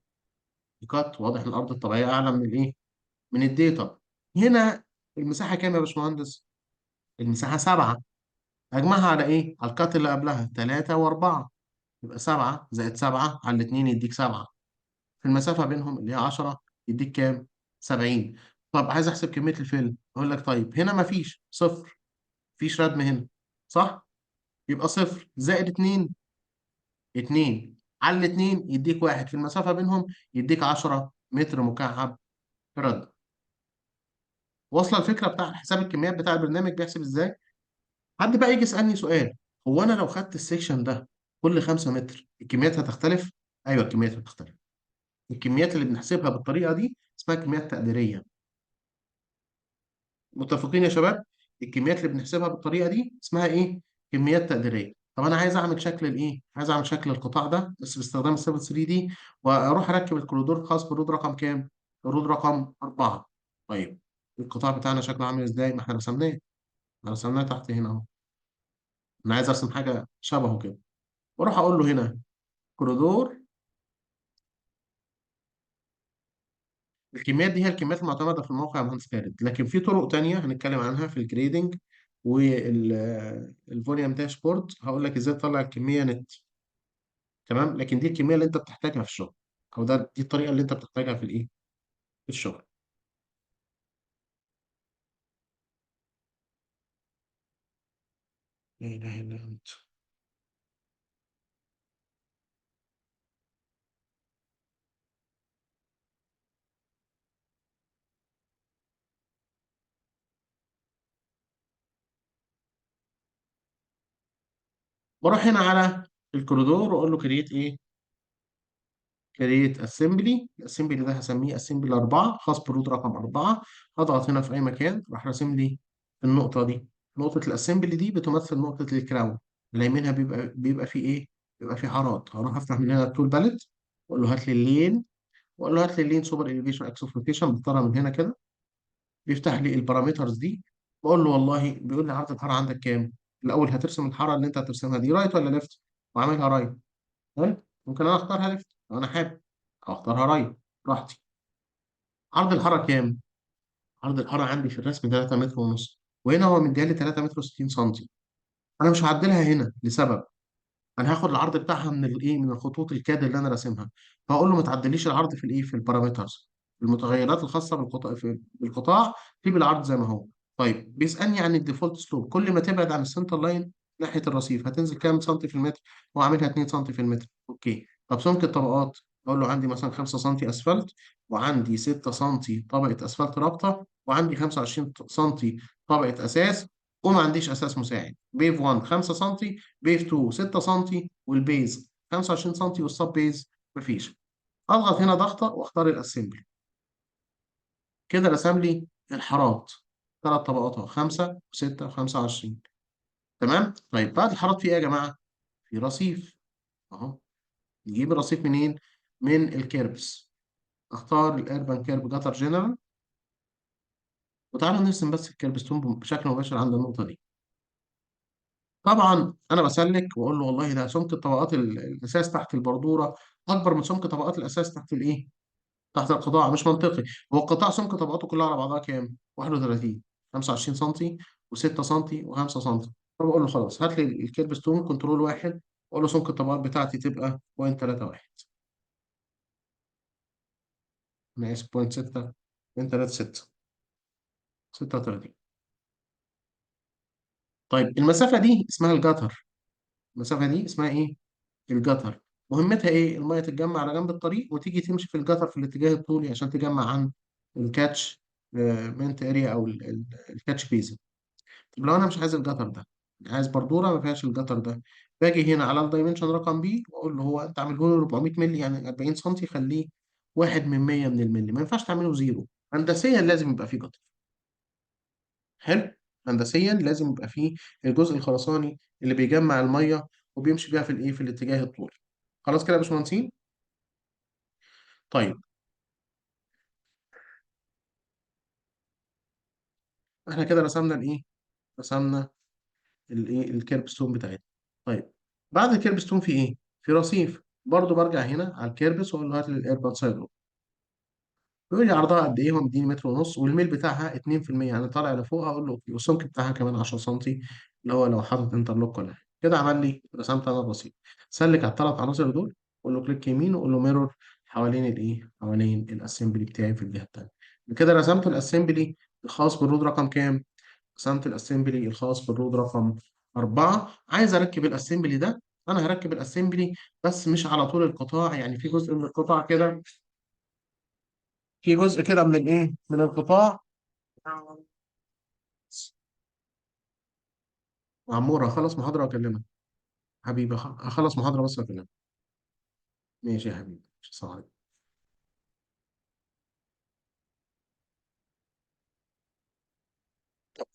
كات. واضح ان الارض الطبيعيه اعلى من الايه؟ من الداتا. هنا المساحه كام يا باشمهندس؟ المساحه 7. اجمعها على ايه؟ على الكات اللي قبلها 3 و4، يبقى 7 زائد 7 على الاثنين يديك 7، في المسافه بينهم اللي هي 10 يديك كام؟ 70. طب عايز احسب كميه الفيلم، اقول لك طيب هنا مفيش صفر، مفيش ردم هنا، صح؟ يبقى صفر زائد 2، 2 على الاثنين يديك 1، في المسافه بينهم يديك 10 متر مكعب رد. واصله الفكره بتاع حساب الكميات بتاع البرنامج بيحسب ازاي؟ حد بقى يجي يسالني سؤال، هو انا لو خدت السيكشن ده كل 5 متر الكميات هتختلف؟ ايوه الكميات هتختلف. الكميات اللي بنحسبها بالطريقه دي اسمها كميات تقديريه. متفقين يا شباب؟ الكميات اللي بنحسبها بالطريقه دي اسمها ايه؟ كميات تقديريه. طب انا عايز اعمل شكل الايه؟ عايز اعمل شكل القطاع ده بس باستخدام ال 3 دي، واروح اركب الكوريدور الخاص بالرود رقم كام؟ الرود رقم 4. طيب القطاع بتاعنا شكله عامل ازاي؟ ما احنا رسمناه، احنا رسمناه تحت هنا اهو. انا عايز ارسم حاجه شبهه كده، واروح اقول له هنا كوريدور. الكميات دي هي الكميات المعتمده في الموقع يا مهندس خالد، لكن في طرق تانية هنتكلم عنها في الجريدنج والفوليوم داشبورد، هقول لك ازاي تطلع الكميه نت. تمام، لكن دي الكميه اللي انت بتحتاجها في الشغل، او دي الطريقه اللي انت بتحتاجها في الايه؟ في الشغل. لا اله الا انت. بروح هنا على الكوريدور واقول له كرييت ايه؟ كريت اسمبلي. الاسمبلي ده هسميه اسمبلي 4 خاص برود رقم 4. هضغط هنا في اي مكان راح راسم لي النقطه دي. نقطه الاسمبلي دي بتمثل نقطه الكراون، اللي يمينها بيبقى فيه ايه؟ بيبقى فيه حارات. هروح افتح من هنا التول باليت واقول له هات لي اللين، واقول له هات لي اللين سوبر اليفيشن اكسس لوكيشن، بختارها من هنا كده. بيفتح لي البارامترز دي، بقول له والله بيقول لي عرض الحاره عندك كام؟ الاول هترسم الحاره اللي انت هترسمها دي رايت ولا ليفت؟ واعملها رايت. حلو، ممكن انا اختارها ليفت لو انا حابب، او اختارها رايت براحتي. عرض الحاره كام؟ عرض الحاره عندي في الرسم 3 متر ونص، وهنا هو مديها 3 متر و60 سم. انا مش هعدلها هنا لسبب، انا هاخد العرض بتاعها من الايه؟ من الخطوط الكاد اللي انا راسمها. فاقول له ما تعدليش العرض في الايه؟ في البارامترز، المتغيرات الخاصه بالقطاع سيب العرض زي ما هو. طيب بيسالني عن الديفولت سلوب، كل ما تبعد عن السنتر لاين ناحيه الرصيف هتنزل كام سنتي في المتر؟ واعملها 2 سنتي في المتر. اوكي. طب سمك الطبقات، اقول له عندي مثلا 5 سنتي اسفلت، وعندي 6 سنتي طبقه اسفلت رابطه، وعندي 25 سنتي طبقه اساس، وما عنديش اساس مساعد. بيف 1 5 سنتي، بيف 2 6 سنتي، والبيز 25 سنتي، والسب بيز مفيش. اضغط هنا ضغطه واختار الاسمبلي. كده رسم لي الحارات 3 طبقات اهو، 5 و6 و25. تمام. طيب بعد الحارات في ايه يا جماعه؟ في رصيف اهو. نجيب الرصيف منين؟ من الكيربس. اختار الاربان كيرب جاتر جنرال، وتعالى نرسم بس الكيربستون بشكل مباشر عند النقطه دي. طبعا انا بسلك واقول له والله ده سمك طبقات الاساس تحت البردوره اكبر من سمك طبقات الاساس تحت الايه، تحت القطاع. مش منطقي. هو القطاع سمك طبقاته كلها على بعضها كام؟ 31، 25 سم و6 سم و5 سم. فبقول له خلاص هات لي الكيرب ستون كنترول واحد، واقول له سمك الطبقات بتاعتي تبقى 0.31. انا اسف 0.6، 0.36، 36. طيب المسافه دي اسمها الجاتر. المسافه دي اسمها ايه؟ الجاتر. مهمتها ايه؟ الميه تتجمع على جنب الطريق وتيجي تمشي في الجاتر في الاتجاه الطولي عشان تجمع عن الكاتش مينت اريا او الكاتش بيز. طب لو انا مش عايز الجتر ده، عايز بردوره ما فيهاش الجتر ده، باجي هنا على الدايمنشن رقم بي واقول له هو انت عامله لي 400 مللي يعني 40 سم، خليه 1 من 100 من الملي، ما ينفعش تعمله زيرو. هندسيا لازم يبقى فيه جتر. حلو. هندسيا لازم يبقى فيه الجزء الخرساني اللي بيجمع الميه وبيمشي بيها في الايه، في الاتجاه الطولي. خلاص كده يا باشمهندسين. طيب احنا كده رسمنا الايه، رسمنا الايه الكيرب ستون بتاعتنا. طيب بعد الكيرب ستون في ايه؟ في رصيف. برضو برجع هنا على الكيربس واقول له هات لي الايرباد سايد. يقول لي عرضها قد ايه؟ هو مديني متر ونص والميل بتاعها 2%، يعني طالع لفوق. هقول له اوكي، والسمك بتاعها كمان 10 سم، اللي هو لو حاطط انترلوك ولا حاجه. كده عمل لي، رسمت انا الرصيف. سلك على الثلاث عناصر دول، قول له كليك يمين وقول له ميرور حوالين الايه، حوالين الاسمبلي بتاعي في الجهه الثانيه. كده رسمت الاسمبلي الخاص بالرود رقم كام؟ رسمت الاسمبلي الخاص بالرود رقم 4. عايز اركب الاسمبلي ده. انا هركب الاسمبلي بس مش على طول القطاع، يعني في جزء من القطاع كده، في جزء كده من الايه، من القطاع. عمور هخلص محاضرة واكلمك. حبيبي هخلص محاضرة بس واكلمك. ماشي يا حبيبي، ماشي، السلام عليكم.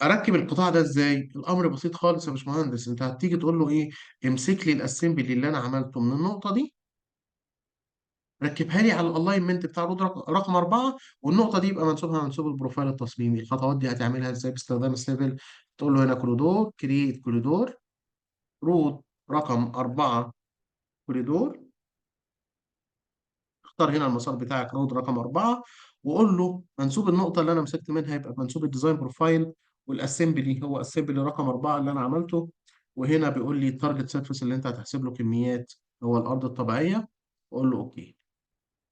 اركب القطاع ده ازاي؟ الامر بسيط خالص يا باشمهندس. انت هتيجي تقول له ايه، امسك لي الاسمبلي اللي انا عملته من النقطة دي، ركبها لي على الالاينمنت بتاع رود رقم 4، والنقطة دي يبقى منسوبها منسوب البروفايل التصميمي. الخطوات دي هتعملها ازاي؟ باستخدام السيفل. تقول له هنا كوريدور، كرييت كوريدور، رود رقم 4 كوريدور. اختار هنا المسار بتاعك رود رقم 4، وقول له منسوب النقطة اللي أنا مسكت منها يبقى منسوب الديزاين بروفايل، والاسمبلي هو اسمبلي رقم 4 اللي أنا عملته. وهنا بيقول لي التارجت سيرفيس اللي أنت هتحسب له كميات هو الأرض الطبيعية. وأقول له أوكي.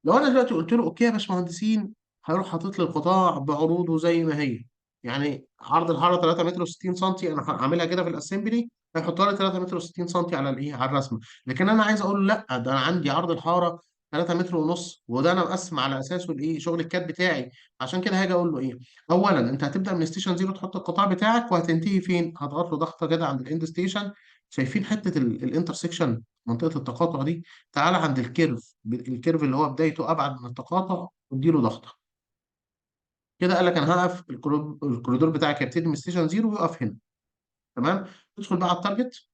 لو انا دلوقتي قلت له اوكي يا باشمهندسين، هيروح حاطط لي القطاع بعروضه زي ما هي. يعني عرض الحاره 3 متر و60 سم، انا هعملها كده في الاسمبلي، هيحطها لي 3 متر و60 سم على الايه، على الرسمه. لكن انا عايز اقول له لا، ده انا عندي عرض الحاره 3 متر ونص، وده انا مقسم على اساسه الايه، شغل الكاد بتاعي. عشان كده هاجي اقول له ايه، اولا انت هتبدا من ستيشن زيرو تحط القطاع بتاعك، وهتنتهي فين؟ هضغط له ضغطه كده عند الاند ستيشن. شايفين حته الانترسكشن، منطقه التقاطع دي؟ تعالى عند الكيرف، الكيرف اللي هو بدايته ابعد من التقاطع، واديله ضغطه. كده قال لك انا هقف الكوريدور بتاعك يبتدي من ستيشن زيرو ويقف هنا. تمام. تدخل بقى على التارجت،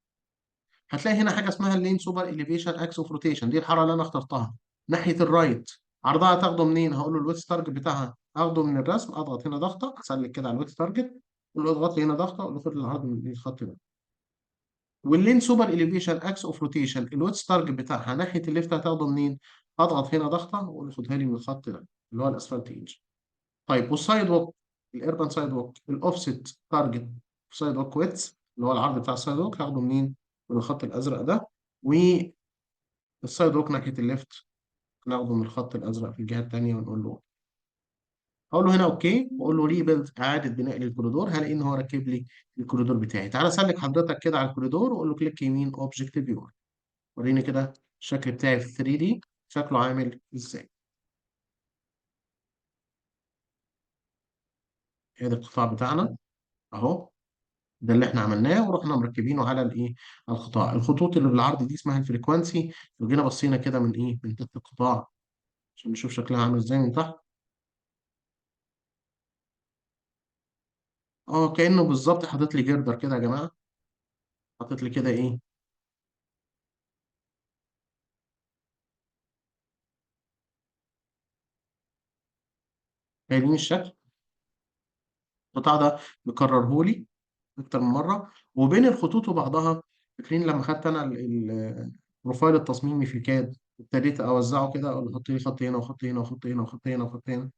هتلاقي هنا حاجه اسمها اللين سوبر اليفيشن اكس اوف روتيشن. دي الحاره اللي انا اخترتها ناحيه الرايت. عرضها تاخده منين؟ هقول له الويتس تارجت بتاعها اخده من الرسم. اضغط هنا ضغطه، اسلك كده على الويتس تارجت، اقول له اضغط لي هنا ضغطه، اقول له خد العرض من الخط ده. واللين سوبر اليفيشن اكس اوف روتيشن الويتس تارجت بتاعها ناحيه الليفت، هتاخده منين؟ اضغط هنا ضغطه واقول له خدها لي من الخط ده اللي هو الاسفلت ايدج. طيب والسايد ووك، الاربن سايد ووك الاوفست تارجت سايد ووك ويتس اللي هو العرض بتاع السايد ووك، هاخده منين؟ من الخط الازرق ده. والسايد ووك ناحيه الليفت ناخده من الخط الازرق في الجهه الثانيه ونقول له. هقول له هنا اوكي، واقول له ريبيلد اعاده بناء للكوريدور. هلاقي ان هو ركب لي الكوريدور بتاعي. تعالى سلك حضرتك كده على الكوريدور وقول له كليك يمين اوبجكت فيور. وريني كده الشكل بتاعي في 3 دي شكله عامل ازاي. ادي القطاع بتاعنا اهو، ده اللي احنا عملناه ورحنا مركبينه على الايه، على القطاع. الخطوط اللي بالعرض دي اسمها الفريكوانسي. لو جينا بصينا كده من ايه، من تحت القطاع عشان نشوف شكلها عامل ازاي من تحت. اه كأنه بالظبط حاطط لي جردر كده يا جماعه، حاطط لي كده ايه. فاهمين الشكل؟ القطاع ده مكرره لي اكتر من مره، وبين الخطوط وبعضها. فاكرين لما خدت انا البروفايل التصميمي في كاد، ابتديت اوزعه كده، اقول له حط لي خط هنا وخط هنا وخط هنا وخط هنا وخط هنا.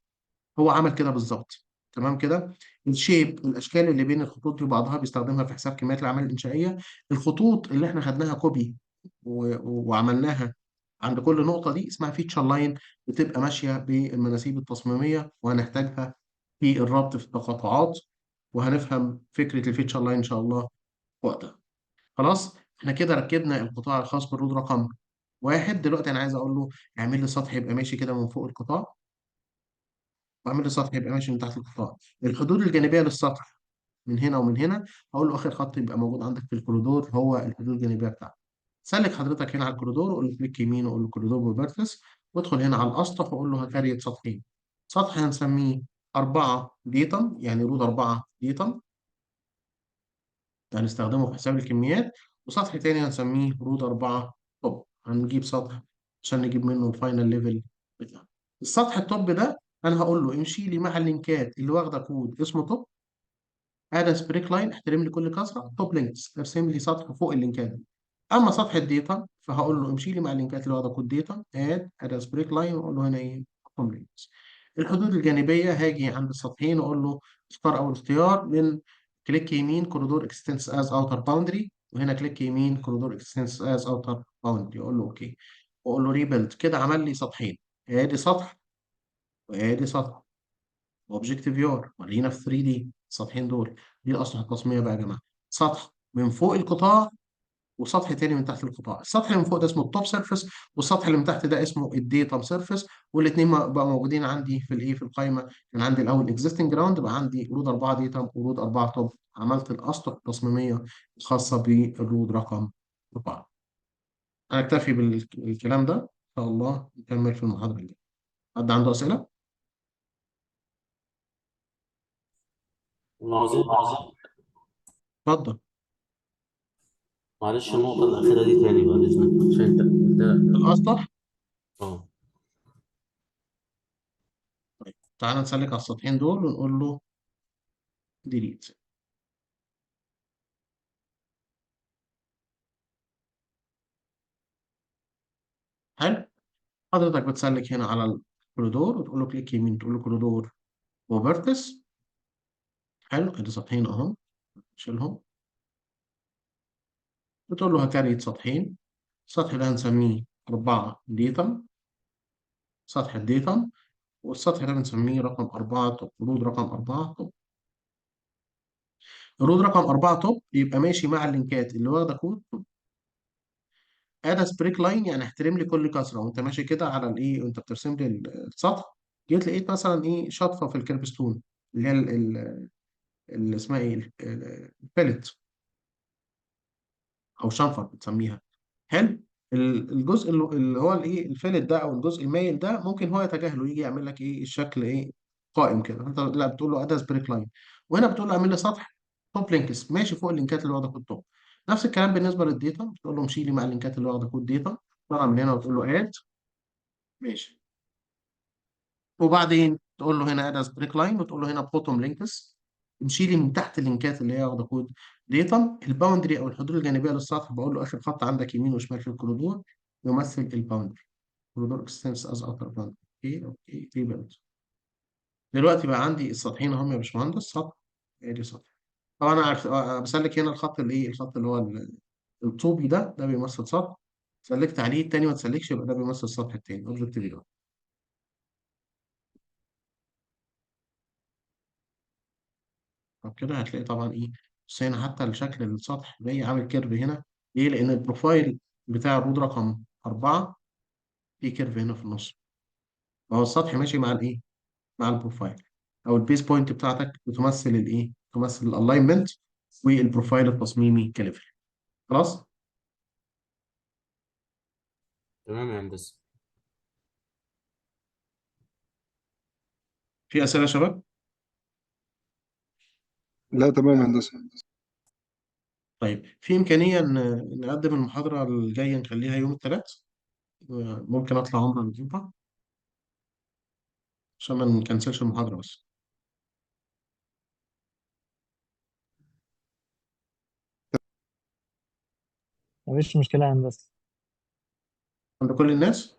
هو عمل كده بالظبط. تمام كده. الشيب، الاشكال اللي بين الخطوط دي وبعضها بيستخدمها في حساب كميات الاعمال الانشائيه. الخطوط اللي احنا خدناها كوبي وعملناها عند كل نقطه دي اسمها فيتشر لاين، بتبقى ماشيه بالمناسيب التصميميه وهنحتاجها في الربط في التقاطعات، وهنفهم فكره الفيتشر لاين ان شاء الله وقتها. خلاص، احنا كده ركبنا القطاع الخاص بالرود رقم واحد. دلوقتي انا عايز اقول له اعمل لي سطح يبقى ماشي كده من فوق القطاع، واعمل لي سطح يبقى ماشي من تحت القطاع. الحدود الجانبيه للسطح من هنا ومن هنا، هقول له اخر خط يبقى موجود عندك في الكوريدور هو الحدود الجانبيه بتاعته. سلك حضرتك هنا على الكوريدور وقول له كليك يمين وقول له كوريدور بروبرتس، وادخل هنا على الاسطح وقول له هكريت سطحين. سطح هنسميه 4 ديتم، يعني رود 4 ديتم، هنستخدمه في حساب الكميات. وسطح تاني هنسميه رود 4 توب، هنجيب سطح عشان نجيب منه الفاينل ليفل بتاعه. السطح التوب ده انا هقول له امشي لي مع اللينكات اللي واخده كود اسمه توب، اد سبريك لاين احترم لي كل كسره، توب لينكس ارسم لي سطح فوق اللينكات دي. اما سطح الداتا فهقول له امشي لي مع اللينكات اللي واخده كود داتا، اد سبريك لاين، واقول له هنا ايه، توب لينكس. الحدود الجانبيه هاجي عند السطحين واقول له اختار اول اختيار من كليك يمين كوريدور اكستنس از اوتر باوندري، وهنا كليك يمين كوريدور اكستنس از اوتر باوندري، اقول له اوكي، واقول له ريبيلد. كده عمل لي سطحين، ادي سطح وادي سطح. اوبجكت فيور ورينا في 3 دي السطحين دول. دي الاسطح التصميميه بقى يا جماعه، سطح من فوق القطاع وسطح تاني من تحت القطاع. السطح اللي من فوق ده اسمه التوب سيرفيس، والسطح اللي من تحت ده اسمه الديتم سيرفيس. والاثنين بقى موجودين عندي في الايه، في القائمه. كان عندي الاول اكزيستنج جراوند، بقى عندي رود 4 ديتم ورود 4 توب. عملت الاسطح التصميميه الخاصه بالرود رقم 4. انا اكتفي بالكلام ده ان شاء الله، نكمل في المحاضره الجايه. حد عنده اسئله؟ عاوزين اتفضل. معلش النقطة الأخيرة دي تاني بعد إذنك عشان أنت قلتها. الاسطح. أه. طيب تعالى نسلك على السطحين دول ونقول له ديليت. حلو. حضرتك بتسلك هنا على الكوريدور وتقول له كليك يمين، تقول له كوريدور وفيرتس. حلو، ادي سطحين اهم، شيلهم. بتقول له هكريت سطحين. السطح ده هنسميه 4 ديتم، سطح الديتم. والسطح ده بنسميه رقم 4 توب، رود رقم 4 توب. الرود رقم 4 توب يبقى ماشي مع اللينكات اللي واخده كود توب. ادي سبريك لاين يعني احترم لي كل كسره، وانت ماشي كده على الايه وانت بترسم لي السطح. جيت لقيت مثلا ايه شطفه في الكيربستون، اللي هي اللي اسمها ايه الباليت، او شنفر بتسميها. حلو. الجزء اللي هو الايه الفلت ده او الجزء المايل ده ممكن هو يتجاهله، يجي يعمل لك ايه الشكل ايه قائم كده. انت لا، بتقول له اداس بريك لاين، وهنا بتقول له اعمل لي سطح توب لينكس ماشي فوق اللينكات اللي واخده كود توب. نفس الكلام بالنسبه للديتا، بتقول له امشي لي مع اللينكات اللي واخده كود ديتا. طبعا من هنا وتقول له اد، ماشي. وبعدين تقول له هنا اداس بريك لاين، وتقول له هنا بوتوم لينكس، امشي لي من تحت اللينكات اللي هي واخده كود ديتا. الباوندري او الحدود الجانبيه للسطح بقول له اخر خط عندك يمين وشمال في الكوريدور يمثل الباوندري، كوريدور اكستنس از اوتر باوندري. اوكي اوكي ريبيلد. دلوقتي بقى عندي السطحين اهم يا باشمهندس، سطح ادي سطح. طبعا انا بسلك هنا الخط اللي ايه، الخط اللي هو الطوبي ده بيمثل سطح. سلكت عليه التاني ما تسلكش، يبقى ده بيمثل السطح التاني، اوبجكت فيو. طب كده هتلاقي طبعا ايه، بص هنا حتى الشكل السطح جاي عامل كيرف هنا. ليه؟ لان البروفايل بتاع الرود رقم 4 في كيرف هنا في النص، فهو السطح ماشي مع الايه، مع البروفايل. او البيس بوينت بتاعتك بتمثل الايه، تمثل الالاينمنت والبروفايل التصميمي كليفل. خلاص. تمام يا هندسة. في اسئله يا شباب؟ لا تمام يا هندسة. طيب في امكانيه ان نقدم المحاضره الجايه نخليها يوم الثلاث؟ ممكن اطلع عمره ينفع عشان ما نكنسلش المحاضره بس. مفيش مشكلة يا هندسة. عند كل الناس؟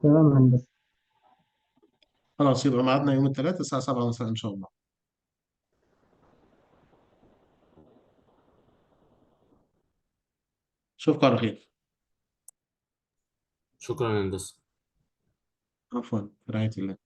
تمام يا هندسة. خلاص، يبقى ميعادنا يوم الثلاث الساعة 7 مساء إن شاء الله. أشوفكم على خير. شكرا يا هندسة. عفوا، في رعاية الله.